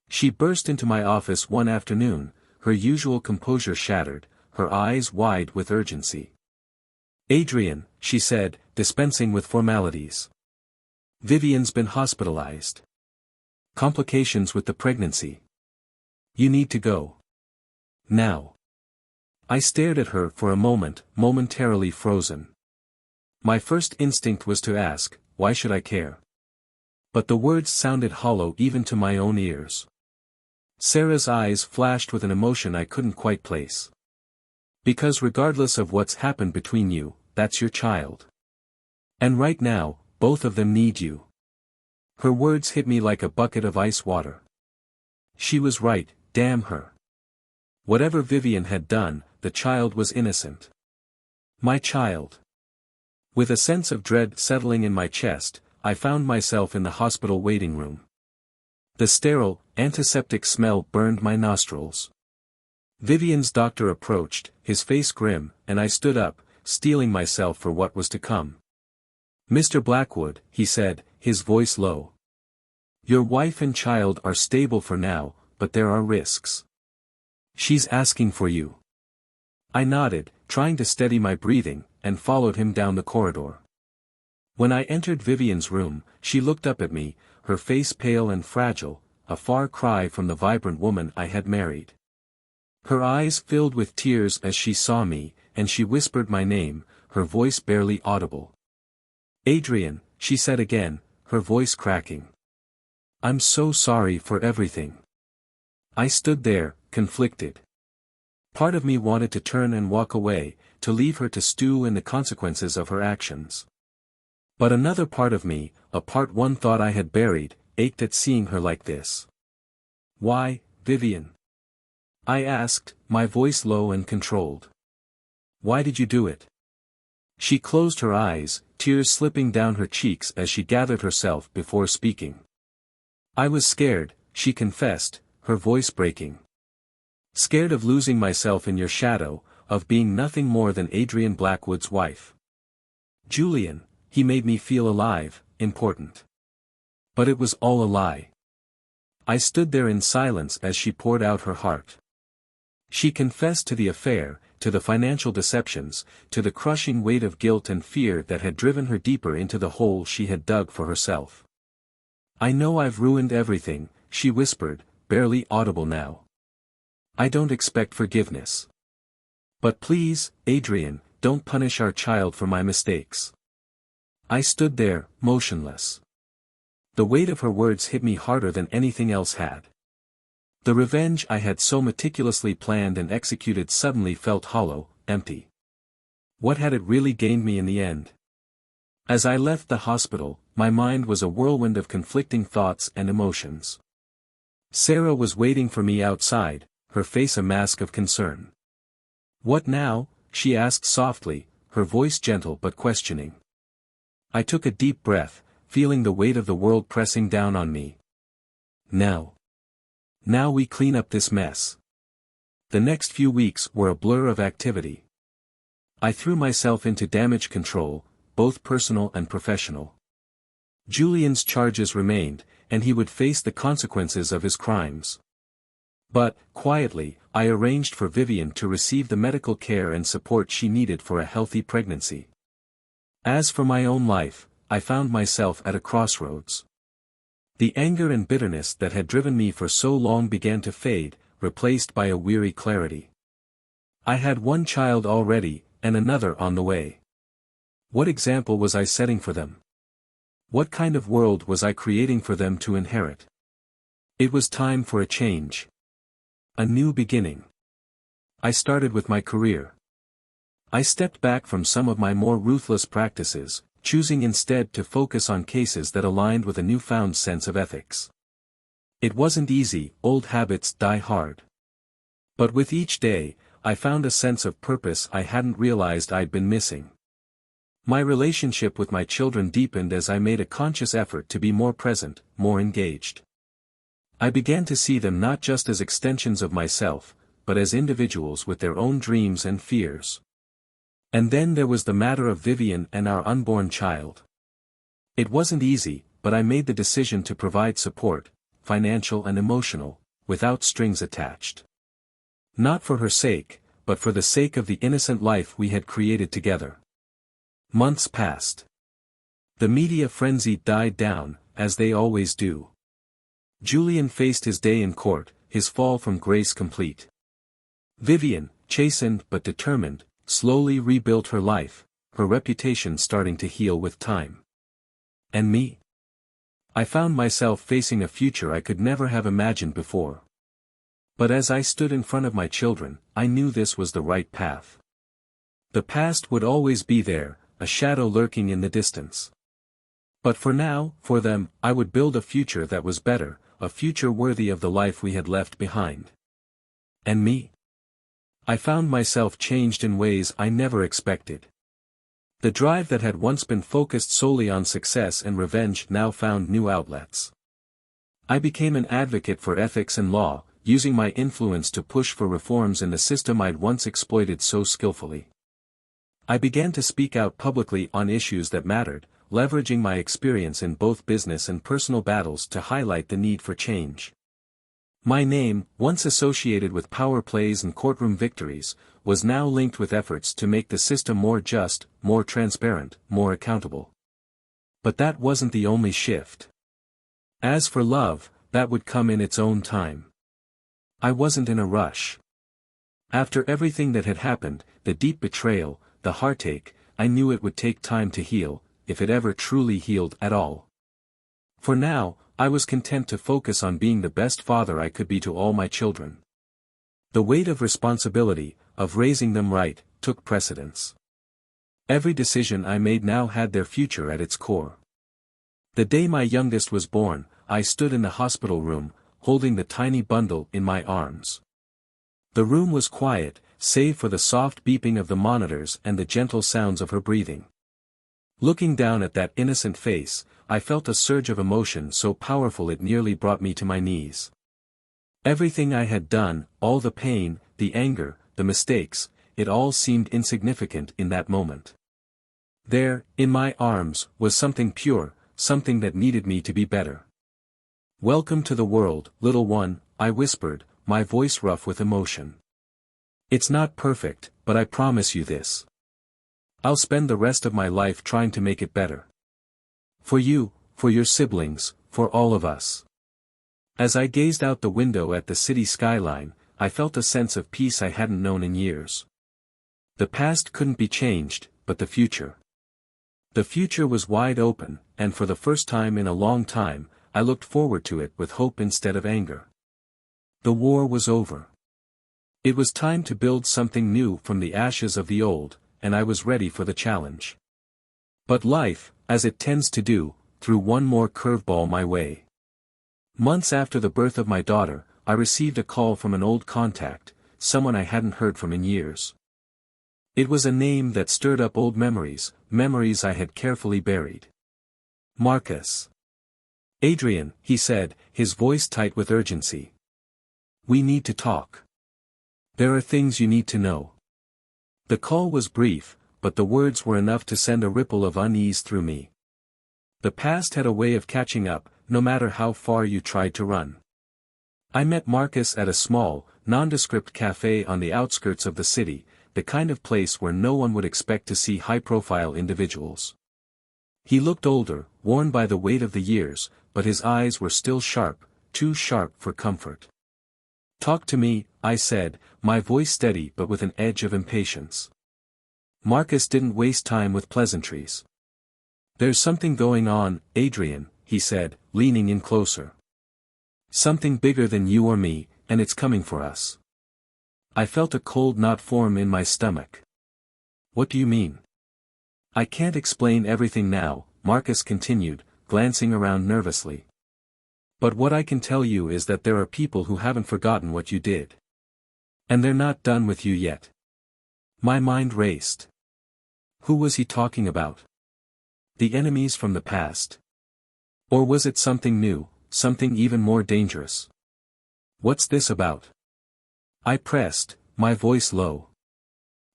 A: She burst into my office one afternoon, her usual composure shattered, her eyes wide with urgency. "Adrian," she said, dispensing with formalities. "Vivian's been hospitalized. Complications with the pregnancy. You need to go. Now." I stared at her for a moment, momentarily frozen. My first instinct was to ask, why should I care? But the words sounded hollow even to my own ears. Sarah's eyes flashed with an emotion I couldn't quite place. "Because regardless of what's happened between you, that's your child. And right now, both of them need you." Her words hit me like a bucket of ice water. She was right, damn her. Whatever Vivian had done, the child was innocent. My child. With a sense of dread settling in my chest, I found myself in the hospital waiting room. The sterile, antiseptic smell burned my nostrils. Vivian's doctor approached, his face grim, and I stood up, steeling myself for what was to come. "Mr. Blackwood," he said, his voice low. "Your wife and child are stable for now, but there are risks. She's asking for you." I nodded, trying to steady my breathing, and followed him down the corridor. When I entered Vivian's room, she looked up at me, her face pale and fragile, a far cry from the vibrant woman I had married. Her eyes filled with tears as she saw me, and she whispered my name, her voice barely audible. "Adrian," she said again, her voice cracking. "I'm so sorry for everything." I stood there, conflicted. Part of me wanted to turn and walk away, to leave her to stew in the consequences of her actions. But another part of me, a part one thought I had buried, ached at seeing her like this. "Why, Vivian?" I asked, my voice low and controlled. "Why did you do it?" She closed her eyes, tears slipping down her cheeks as she gathered herself before speaking. "I was scared," she confessed, her voice breaking. "Scared of losing myself in your shadow, of being nothing more than Adrian Blackwood's wife. Julian, he made me feel alive, important. But it was all a lie." I stood there in silence as she poured out her heart. She confessed to the affair, to the financial deceptions, to the crushing weight of guilt and fear that had driven her deeper into the hole she had dug for herself. "I know I've ruined everything," she whispered, barely audible now. "I don't expect forgiveness. But please, Adrian, don't punish our child for my mistakes." I stood there, motionless. The weight of her words hit me harder than anything else had. The revenge I had so meticulously planned and executed suddenly felt hollow, empty. What had it really gained me in the end? As I left the hospital, my mind was a whirlwind of conflicting thoughts and emotions. Sarah was waiting for me outside, her face a mask of concern. "What now?" she asked softly, her voice gentle but questioning. I took a deep breath, feeling the weight of the world pressing down on me. Now we clean up this mess." The next few weeks were a blur of activity. I threw myself into damage control, both personal and professional. Julian's charges remained, and he would face the consequences of his crimes. But, quietly, I arranged for Vivian to receive the medical care and support she needed for a healthy pregnancy. As for my own life, I found myself at a crossroads. The anger and bitterness that had driven me for so long began to fade, replaced by a weary clarity. I had one child already, and another on the way. What example was I setting for them? What kind of world was I creating for them to inherit? It was time for a change. A new beginning. I started with my career. I stepped back from some of my more ruthless practices, choosing instead to focus on cases that aligned with a newfound sense of ethics. It wasn't easy, old habits die hard. But with each day, I found a sense of purpose I hadn't realized I'd been missing. My relationship with my children deepened as I made a conscious effort to be more present, more engaged. I began to see them not just as extensions of myself, but as individuals with their own dreams and fears. And then there was the matter of Vivian and our unborn child. It wasn't easy, but I made the decision to provide support, financial and emotional, without strings attached. Not for her sake, but for the sake of the innocent life we had created together. Months passed. The media frenzy died down, as they always do. Julian faced his day in court, his fall from grace complete. Vivian, chastened but determined, slowly rebuilt her life, her reputation starting to heal with time. And me? I found myself facing a future I could never have imagined before. But as I stood in front of my children, I knew this was the right path. The past would always be there, a shadow lurking in the distance. But for now, for them, I would build a future that was better, a future worthy of the life we had left behind. And me? I found myself changed in ways I never expected. The drive that had once been focused solely on success and revenge now found new outlets. I became an advocate for ethics and law, using my influence to push for reforms in the system I'd once exploited so skillfully. I began to speak out publicly on issues that mattered, leveraging my experience in both business and personal battles to highlight the need for change. My name, once associated with power plays and courtroom victories, was now linked with efforts to make the system more just, more transparent, more accountable. But that wasn't the only shift. As for love, that would come in its own time. I wasn't in a rush. After everything that had happened, the deep betrayal, the heartache, I knew it would take time to heal, if it ever truly healed at all. For now, I was content to focus on being the best father I could be to all my children. The weight of responsibility, of raising them right, took precedence. Every decision I made now had their future at its core. The day my youngest was born, I stood in the hospital room, holding the tiny bundle in my arms. The room was quiet, save for the soft beeping of the monitors and the gentle sounds of her breathing. Looking down at that innocent face, I felt a surge of emotion so powerful it nearly brought me to my knees. Everything I had done, all the pain, the anger, the mistakes, it all seemed insignificant in that moment. There, in my arms, was something pure, something that needed me to be better. "Welcome to the world, little one," I whispered, my voice rough with emotion. It's not perfect, but I promise you this. I'll spend the rest of my life trying to make it better. For you, for your siblings, for all of us. As I gazed out the window at the city skyline, I felt a sense of peace I hadn't known in years. The past couldn't be changed, but the future. The future was wide open, and for the first time in a long time, I looked forward to it with hope instead of anger. The war was over. It was time to build something new from the ashes of the old, and I was ready for the challenge. But life, as it tends to do, threw one more curveball my way. Months after the birth of my daughter, I received a call from an old contact, someone I hadn't heard from in years. It was a name that stirred up old memories, memories I had carefully buried. Marcus. Adrian, he said, his voice tight with urgency. We need to talk. There are things you need to know. The call was brief, but the words were enough to send a ripple of unease through me. The past had a way of catching up, no matter how far you tried to run. I met Marcus at a small, nondescript cafe on the outskirts of the city, the kind of place where no one would expect to see high-profile individuals. He looked older, worn by the weight of the years, but his eyes were still sharp, too sharp for comfort. Talk to me, I said, my voice steady but with an edge of impatience. Marcus didn't waste time with pleasantries. There's something going on, Adrian, he said, leaning in closer. Something bigger than you or me, and it's coming for us. I felt a cold knot form in my stomach. What do you mean? I can't explain everything now, Marcus continued, glancing around nervously. But what I can tell you is that there are people who haven't forgotten what you did. And they're not done with you yet. My mind raced. Who was he talking about? The enemies from the past? Or was it something new, something even more dangerous? What's this about? I pressed, my voice low.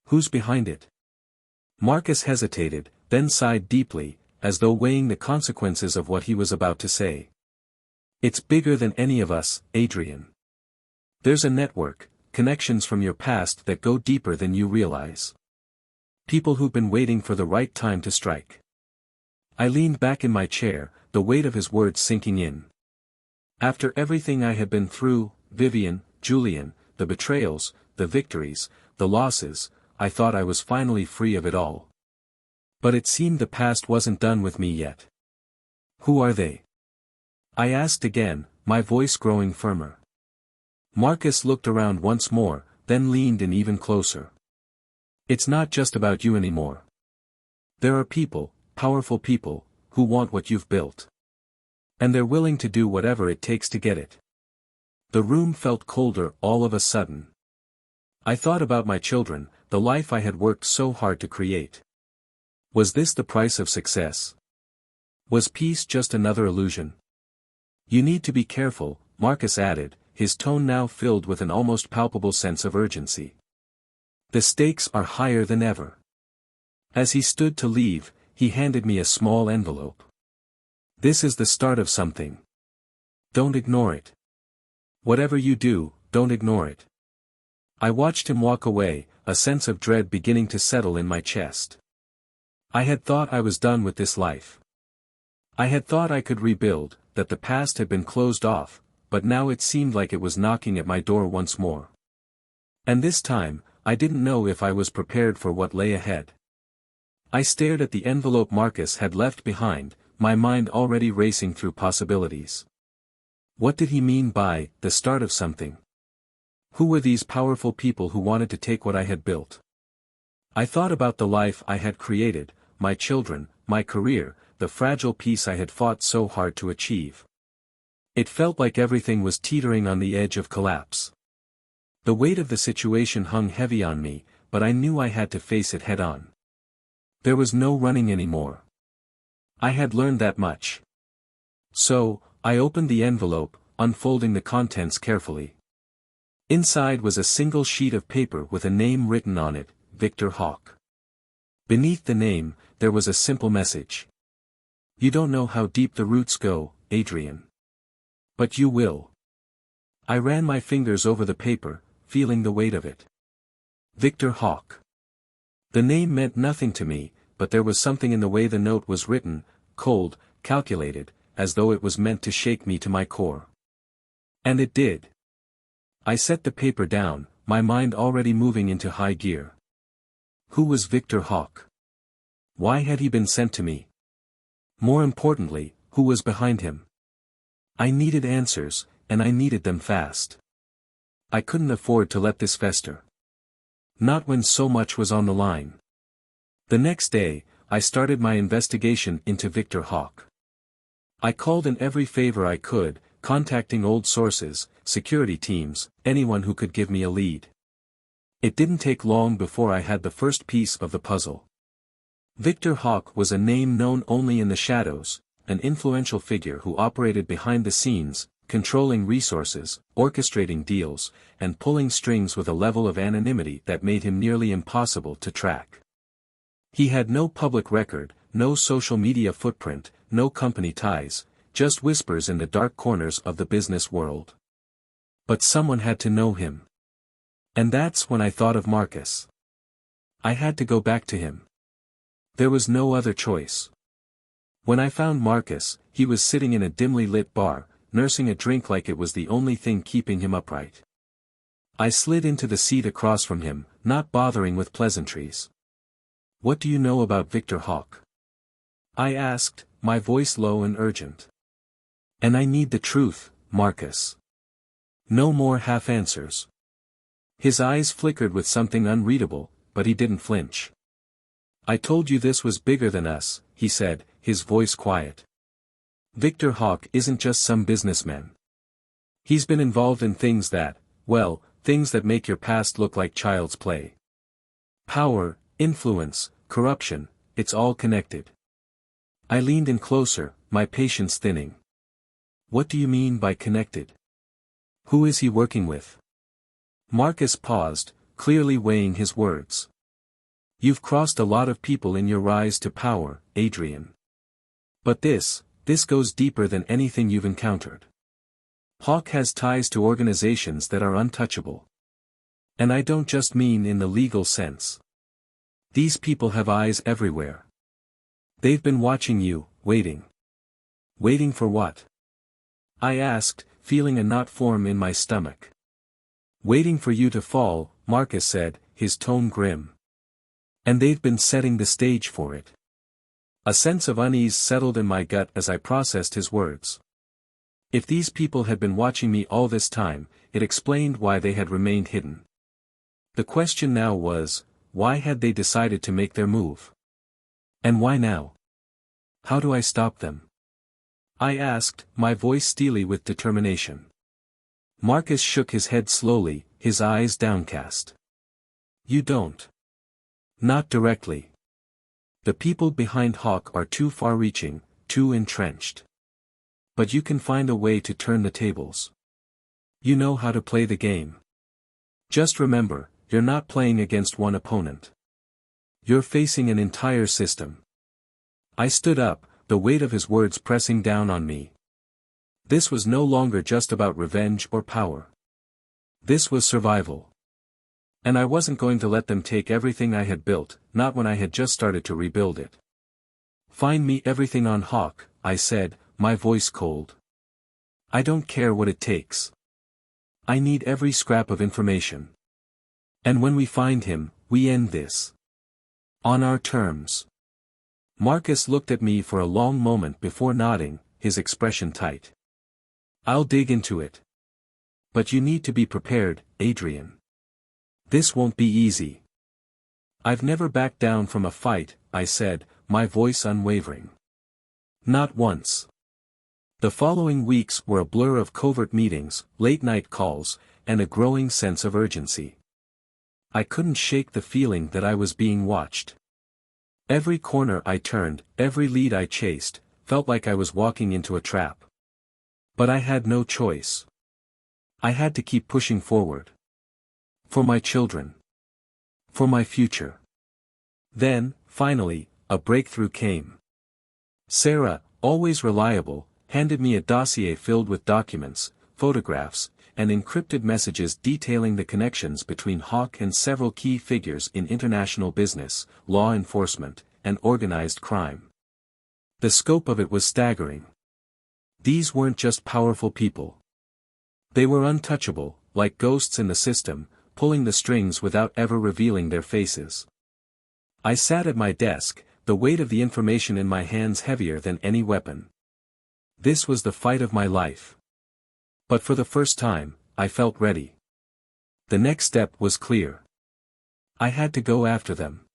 A: Who's behind it? Marcus hesitated, then sighed deeply, as though weighing the consequences of what he was about to say. It's bigger than any of us, Adrian. There's a network, connections from your past that go deeper than you realize. People who've been waiting for the right time to strike. I leaned back in my chair, the weight of his words sinking in. After everything I had been through, Vivian, Julian, the betrayals, the victories, the losses, I thought I was finally free of it all. But it seemed the past wasn't done with me yet. Who are they? I asked again, my voice growing firmer. Marcus looked around once more, then leaned in even closer. It's not just about you anymore. There are people, powerful people, who want what you've built. And they're willing to do whatever it takes to get it. The room felt colder all of a sudden. I thought about my children, the life I had worked so hard to create. Was this the price of success? Was peace just another illusion? You need to be careful, Marcus added, his tone now filled with an almost palpable sense of urgency. The stakes are higher than ever. As he stood to leave, he handed me a small envelope. This is the start of something. Don't ignore it. Whatever you do, don't ignore it. I watched him walk away, a sense of dread beginning to settle in my chest. I had thought I was done with this life. I had thought I could rebuild, that the past had been closed off, but now it seemed like it was knocking at my door once more. And this time, I didn't know if I was prepared for what lay ahead. I stared at the envelope Marcus had left behind, my mind already racing through possibilities. What did he mean by, the start of something? Who were these powerful people who wanted to take what I had built? I thought about the life I had created, my children, my career, the fragile peace I had fought so hard to achieve. It felt like everything was teetering on the edge of collapse. The weight of the situation hung heavy on me, but I knew I had to face it head-on. There was no running anymore. I had learned that much. So, I opened the envelope, unfolding the contents carefully. Inside was a single sheet of paper with a name written on it, Victor Hawk. Beneath the name, there was a simple message. You don't know how deep the roots go, Adrian. But you will. I ran my fingers over the paper, feeling the weight of it. Victor Hawk. The name meant nothing to me, but there was something in the way the note was written, cold, calculated, as though it was meant to shake me to my core. And it did. I set the paper down, my mind already moving into high gear. Who was Victor Hawk? Why had he been sent to me? More importantly, who was behind him? I needed answers, and I needed them fast. I couldn't afford to let this fester. Not when so much was on the line. The next day, I started my investigation into Victor Hawk. I called in every favor I could, contacting old sources, security teams, anyone who could give me a lead. It didn't take long before I had the first piece of the puzzle. Victor Hawk was a name known only in the shadows, an influential figure who operated behind the scenes, controlling resources, orchestrating deals, and pulling strings with a level of anonymity that made him nearly impossible to track. He had no public record, no social media footprint, no company ties, just whispers in the dark corners of the business world. But someone had to know him. And that's when I thought of Marcus. I had to go back to him. There was no other choice. When I found Marcus, he was sitting in a dimly lit bar, nursing a drink like it was the only thing keeping him upright. I slid into the seat across from him, not bothering with pleasantries. "What do you know about Victor Hawk?" I asked, my voice low and urgent. "And I need the truth, Marcus. No more half answers." His eyes flickered with something unreadable, but he didn't flinch. "I told you this was bigger than us," he said, his voice quiet. "Victor Hawk isn't just some businessman. He's been involved in things that, well, things that make your past look like child's play. Power, influence, corruption, it's all connected." I leaned in closer, my patience thinning. "What do you mean by connected? Who is he working with?" Marcus paused, clearly weighing his words. "You've crossed a lot of people in your rise to power, Adrian. But this goes deeper than anything you've encountered. Hawk has ties to organizations that are untouchable. And I don't just mean in the legal sense. These people have eyes everywhere. They've been watching you, waiting." "Waiting for what?" I asked, feeling a knot form in my stomach. "Waiting for you to fall," Marcus said, his tone grim. "And they've been setting the stage for it." A sense of unease settled in my gut as I processed his words. If these people had been watching me all this time, it explained why they had remained hidden. The question now was, why had they decided to make their move? And why now? How do I stop them? I asked, my voice steely with determination. Marcus shook his head slowly, his eyes downcast. "You don't. Not directly. The people behind Hawk are too far-reaching, too entrenched. But you can find a way to turn the tables. You know how to play the game. Just remember, you're not playing against one opponent. You're facing an entire system." I stood up, the weight of his words pressing down on me. This was no longer just about revenge or power. This was survival. And I wasn't going to let them take everything I had built, not when I had just started to rebuild it. "Find me everything on Hawk," I said, my voice cold. "I don't care what it takes. I need every scrap of information. And when we find him, we end this. On our terms." Marcus looked at me for a long moment before nodding, his expression tight. "I'll dig into it. But you need to be prepared, Adrian. This won't be easy." "I've never backed down from a fight," I said, my voice unwavering. "Not once." The following weeks were a blur of covert meetings, late-night calls, and a growing sense of urgency. I couldn't shake the feeling that I was being watched. Every corner I turned, every lead I chased, felt like I was walking into a trap. But I had no choice. I had to keep pushing forward. For my children. For my future. Then, finally, a breakthrough came. Sarah, always reliable, handed me a dossier filled with documents, photographs, and encrypted messages detailing the connections between Hawk and several key figures in international business, law enforcement, and organized crime. The scope of it was staggering. These weren't just powerful people. They were untouchable, like ghosts in the system, pulling the strings without ever revealing their faces. I sat at my desk, the weight of the information in my hands heavier than any weapon. This was the fight of my life. But for the first time, I felt ready. The next step was clear. I had to go after them.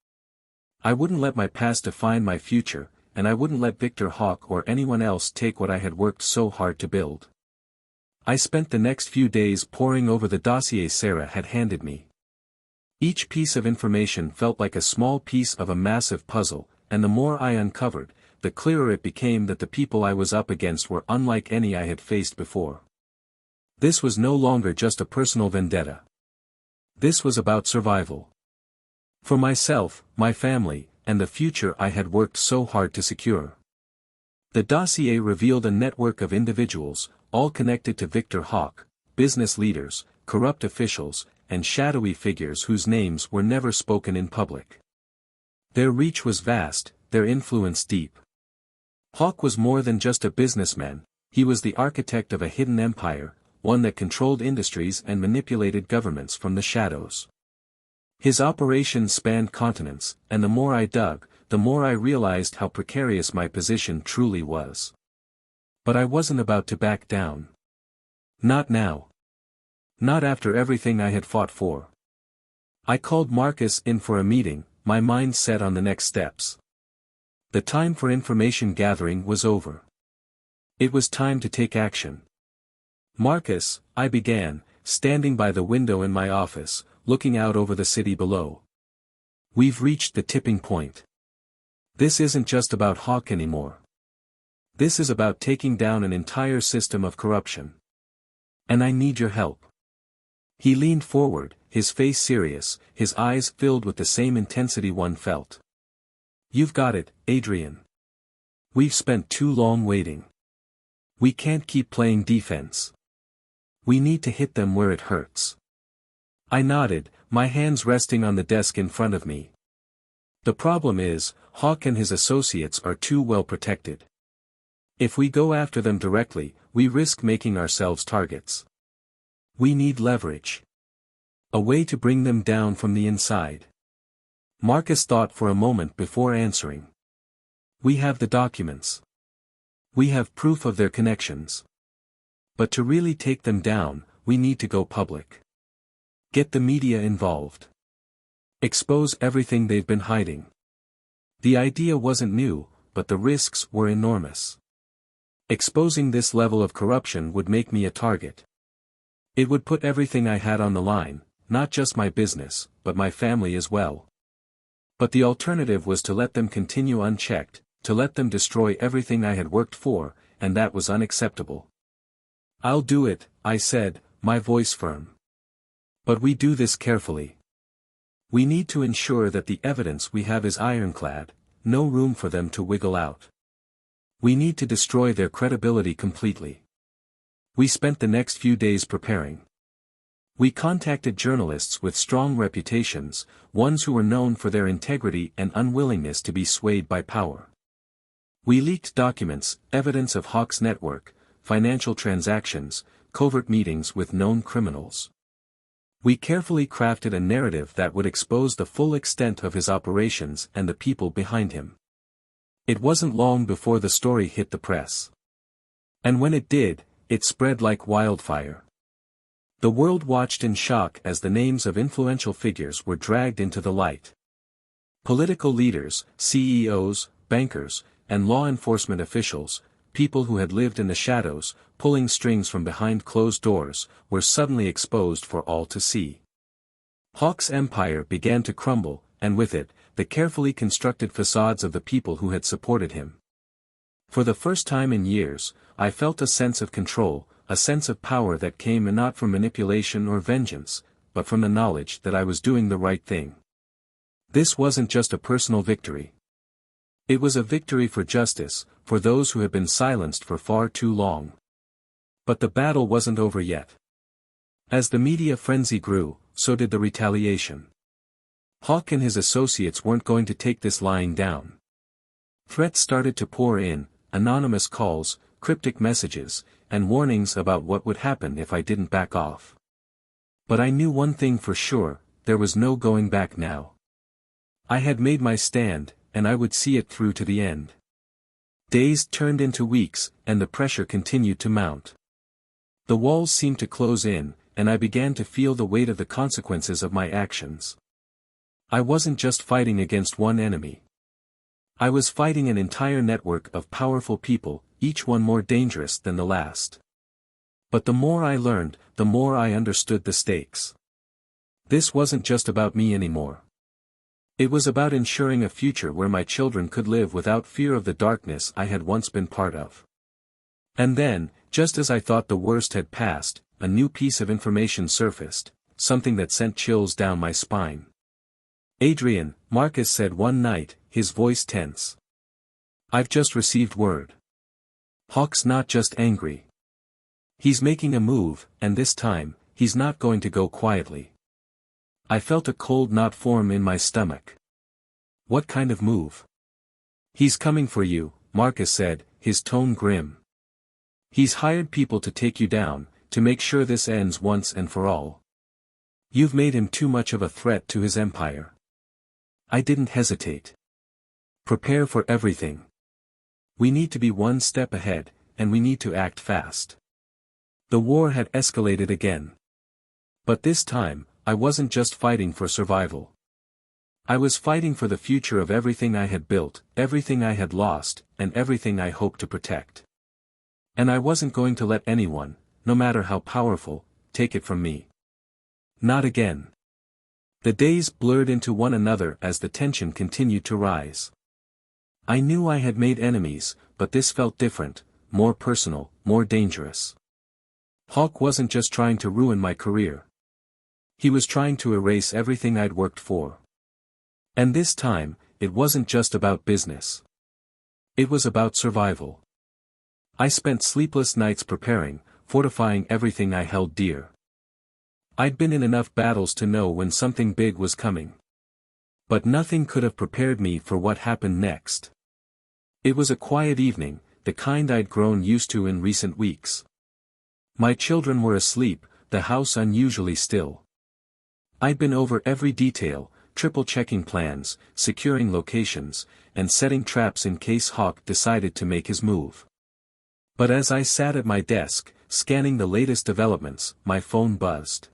A: I wouldn't let my past define my future, and I wouldn't let Victor Hawk or anyone else take what I had worked so hard to build. I spent the next few days poring over the dossier Sarah had handed me. Each piece of information felt like a small piece of a massive puzzle, and the more I uncovered, the clearer it became that the people I was up against were unlike any I had faced before. This was no longer just a personal vendetta. This was about survival. For myself, my family, and the future I had worked so hard to secure. The dossier revealed a network of individuals, all connected to Victor Hawk, business leaders, corrupt officials, and shadowy figures whose names were never spoken in public. Their reach was vast, their influence deep. Hawk was more than just a businessman, he was the architect of a hidden empire, one that controlled industries and manipulated governments from the shadows. His operations spanned continents, and the more I dug, the more I realized how precarious my position truly was. But I wasn't about to back down. Not now. Not after everything I had fought for. I called Marcus in for a meeting, my mind set on the next steps. The time for information gathering was over. It was time to take action. Marcus, I began, standing by the window in my office, looking out over the city below. We've reached the tipping point. This isn't just about Hawk anymore. This is about taking down an entire system of corruption. And I need your help. He leaned forward, his face serious, his eyes filled with the same intensity one felt. You've got it, Adrian. We've spent too long waiting. We can't keep playing defense. We need to hit them where it hurts. I nodded, my hands resting on the desk in front of me. The problem is, Hawk and his associates are too well protected. If we go after them directly, we risk making ourselves targets. We need leverage. A way to bring them down from the inside. Marcus thought for a moment before answering. We have the documents. We have proof of their connections. But to really take them down, we need to go public. Get the media involved. Expose everything they've been hiding. The idea wasn't new, but the risks were enormous. Exposing this level of corruption would make me a target. It would put everything I had on the line, not just my business, but my family as well. But the alternative was to let them continue unchecked, to let them destroy everything I had worked for, and that was unacceptable. I'll do it, I said, my voice firm. But we do this carefully. We need to ensure that the evidence we have is ironclad, no room for them to wiggle out. We need to destroy their credibility completely. We spent the next few days preparing. We contacted journalists with strong reputations, ones who were known for their integrity and unwillingness to be swayed by power. We leaked documents, evidence of Hawk's network, financial transactions, covert meetings with known criminals. We carefully crafted a narrative that would expose the full extent of his operations and the people behind him. It wasn't long before the story hit the press. And when it did, it spread like wildfire. The world watched in shock as the names of influential figures were dragged into the light. Political leaders, CEOs, bankers, and law enforcement officials, people who had lived in the shadows, pulling strings from behind closed doors, were suddenly exposed for all to see. Hawk's empire began to crumble, and with it, the carefully constructed facades of the people who had supported him. For the first time in years, I felt a sense of control, a sense of power that came not from manipulation or vengeance, but from the knowledge that I was doing the right thing. This wasn't just a personal victory. It was a victory for justice, for those who had been silenced for far too long. But the battle wasn't over yet. As the media frenzy grew, so did the retaliation. Hawk and his associates weren't going to take this lying down. Threats started to pour in, anonymous calls, cryptic messages, and warnings about what would happen if I didn't back off. But I knew one thing for sure, there was no going back now. I had made my stand, and I would see it through to the end. Days turned into weeks, and the pressure continued to mount. The walls seemed to close in, and I began to feel the weight of the consequences of my actions. I wasn't just fighting against one enemy. I was fighting an entire network of powerful people, each one more dangerous than the last. But the more I learned, the more I understood the stakes. This wasn't just about me anymore. It was about ensuring a future where my children could live without fear of the darkness I had once been part of. And then, just as I thought the worst had passed, a new piece of information surfaced, something that sent chills down my spine. "Adrian," Marcus said one night, his voice tense. "I've just received word. Hawk's not just angry. He's making a move, and this time, he's not going to go quietly." I felt a cold knot form in my stomach. "What kind of move?" "He's coming for you," Marcus said, his tone grim. "He's hired people to take you down, to make sure this ends once and for all. You've made him too much of a threat to his empire." I didn't hesitate. "Prepare for everything. We need to be one step ahead, and we need to act fast." The war had escalated again. But this time, I wasn't just fighting for survival. I was fighting for the future of everything I had built, everything I had lost, and everything I hoped to protect. And I wasn't going to let anyone, no matter how powerful, take it from me. Not again. The days blurred into one another as the tension continued to rise. I knew I had made enemies, but this felt different, more personal, more dangerous. Hawk wasn't just trying to ruin my career. He was trying to erase everything I'd worked for. And this time, it wasn't just about business. It was about survival. I spent sleepless nights preparing, fortifying everything I held dear. I'd been in enough battles to know when something big was coming. But nothing could have prepared me for what happened next. It was a quiet evening, the kind I'd grown used to in recent weeks. My children were asleep, the house unusually still. I'd been over every detail, triple-checking plans, securing locations, and setting traps in case Hawk decided to make his move. But as I sat at my desk, scanning the latest developments, my phone buzzed.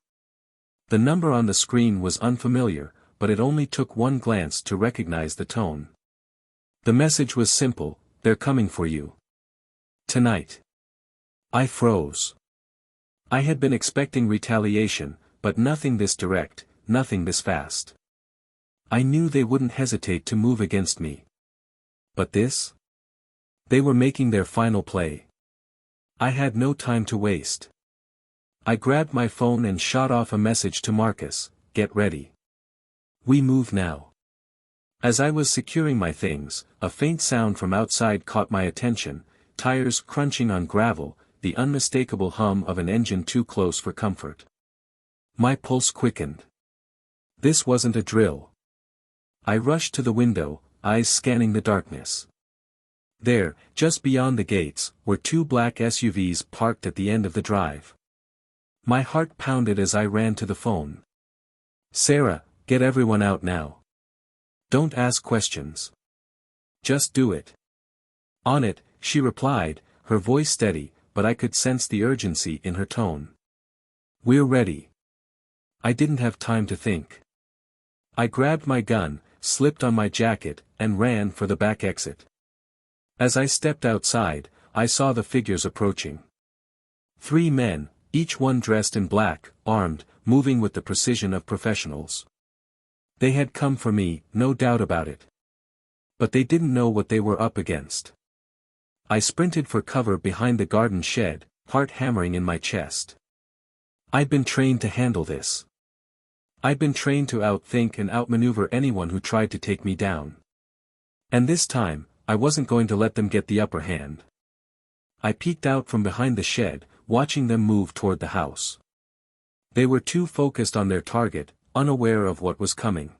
A: The number on the screen was unfamiliar, but it only took one glance to recognize the tone. The message was simple: "They're coming for you. Tonight." I froze. I had been expecting retaliation, but nothing this direct, nothing this fast. I knew they wouldn't hesitate to move against me. But this? They were making their final play. I had no time to waste. I grabbed my phone and shot off a message to Marcus: "Get ready. We move now." As I was securing my things, a faint sound from outside caught my attention: tires crunching on gravel, the unmistakable hum of an engine too close for comfort. My pulse quickened. This wasn't a drill. I rushed to the window, eyes scanning the darkness. There, just beyond the gates, were two black SUVs parked at the end of the drive. My heart pounded as I ran to the phone. "Sarah, get everyone out now. Don't ask questions. Just do it." "On it," she replied, her voice steady, but I could sense the urgency in her tone. "We're ready." I didn't have time to think. I grabbed my gun, slipped on my jacket, and ran for the back exit. As I stepped outside, I saw the figures approaching. 3 men, each one dressed in black, armed, moving with the precision of professionals. They had come for me, no doubt about it. But they didn't know what they were up against. I sprinted for cover behind the garden shed, heart hammering in my chest. I'd been trained to handle this. I'd been trained to outthink and outmaneuver anyone who tried to take me down. And this time, I wasn't going to let them get the upper hand. I peeked out from behind the shed, watching them move toward the house. They were too focused on their target, unaware of what was coming.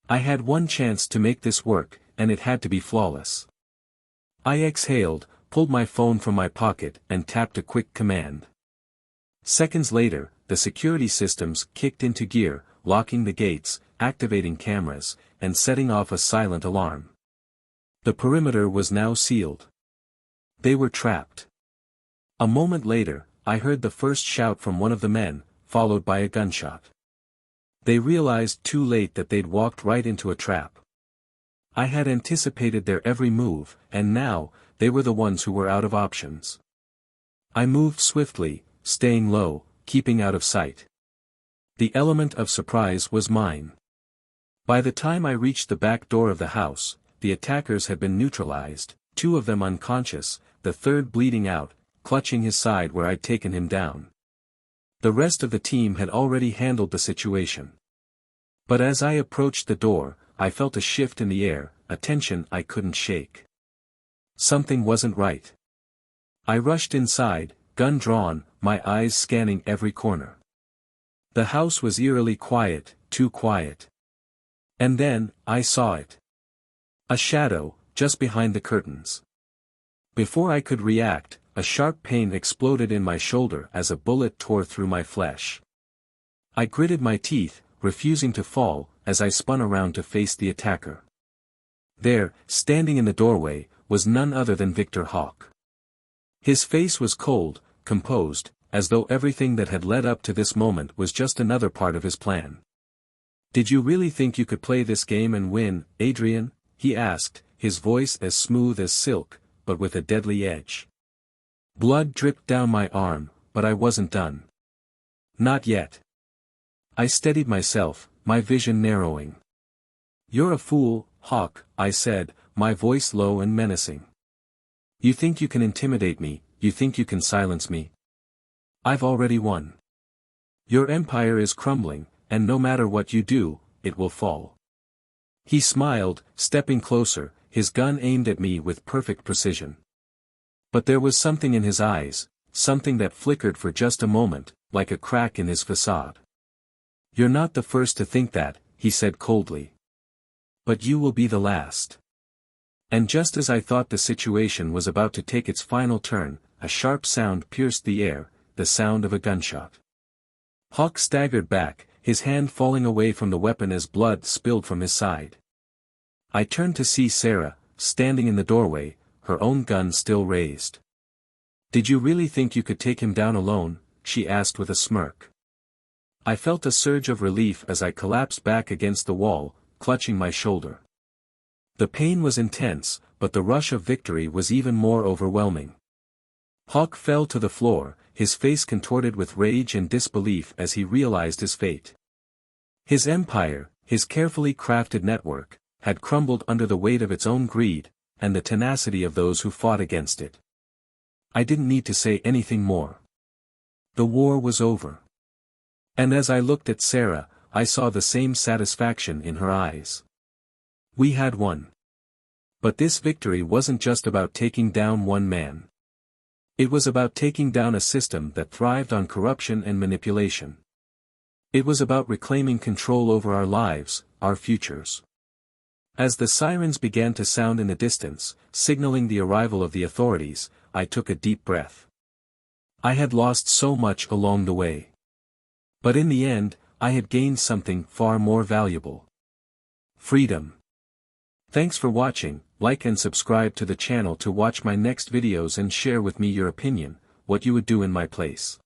A: I had one chance to make this work, and it had to be flawless. I exhaled, pulled my phone from my pocket and tapped a quick command. Seconds later, the security systems kicked into gear, locking the gates, activating cameras, and setting off a silent alarm. The perimeter was now sealed. They were trapped. A moment later, I heard the first shout from one of the men, followed by a gunshot. They realized too late that they'd walked right into a trap. I had anticipated their every move, and now, they were the ones who were out of options. I moved swiftly, staying low, keeping out of sight. The element of surprise was mine. By the time I reached the back door of the house, the attackers had been neutralized, 2 of them unconscious, the third bleeding out, clutching his side where I'd taken him down. The rest of the team had already handled the situation. But as I approached the door, I felt a shift in the air, a tension I couldn't shake. Something wasn't right. I rushed inside, gun drawn, my eyes scanning every corner. The house was eerily quiet, too quiet. And then, I saw it. A shadow, just behind the curtains. Before I could react, a sharp pain exploded in my shoulder as a bullet tore through my flesh. I gritted my teeth, refusing to fall, as I spun around to face the attacker. There, standing in the doorway, was none other than Victor Hawk. His face was cold, composed, as though everything that had led up to this moment was just another part of his plan. "Did you really think you could play this game and win, Adrian?" he asked, his voice as smooth as silk, but with a deadly edge. Blood dripped down my arm, but I wasn't done. Not yet. I steadied myself, my vision narrowing. "You're a fool, Hawk," I said, my voice low and menacing. "You think you can intimidate me, you think you can silence me? I've already won. Your empire is crumbling, and no matter what you do, it will fall." He smiled, stepping closer, his gun aimed at me with perfect precision. But there was something in his eyes, something that flickered for just a moment, like a crack in his facade. "You're not the first to think that," he said coldly. "But you will be the last." And just as I thought the situation was about to take its final turn, a sharp sound pierced the air, the sound of a gunshot. Hawk staggered back, his hand falling away from the weapon as blood spilled from his side. I turned to see Sarah, standing in the doorway, her own gun still raised. "Did you really think you could take him down alone?" she asked with a smirk. I felt a surge of relief as I collapsed back against the wall, clutching my shoulder. The pain was intense, but the rush of victory was even more overwhelming. Hawk fell to the floor, his face contorted with rage and disbelief as he realized his fate. His empire, his carefully crafted network, had crumbled under the weight of its own greed, and the tenacity of those who fought against it. I didn't need to say anything more. The war was over. And as I looked at Sarah, I saw the same satisfaction in her eyes. We had won. But this victory wasn't just about taking down one man. It was about taking down a system that thrived on corruption and manipulation. It was about reclaiming control over our lives, our futures. As the sirens began to sound in the distance, signaling the arrival of the authorities, I took a deep breath. I had lost so much along the way. But in the end, I had gained something far more valuable. Freedom. Thanks for watching. Like and subscribe to the channel to watch my next videos and share with me your opinion, what you would do in my place.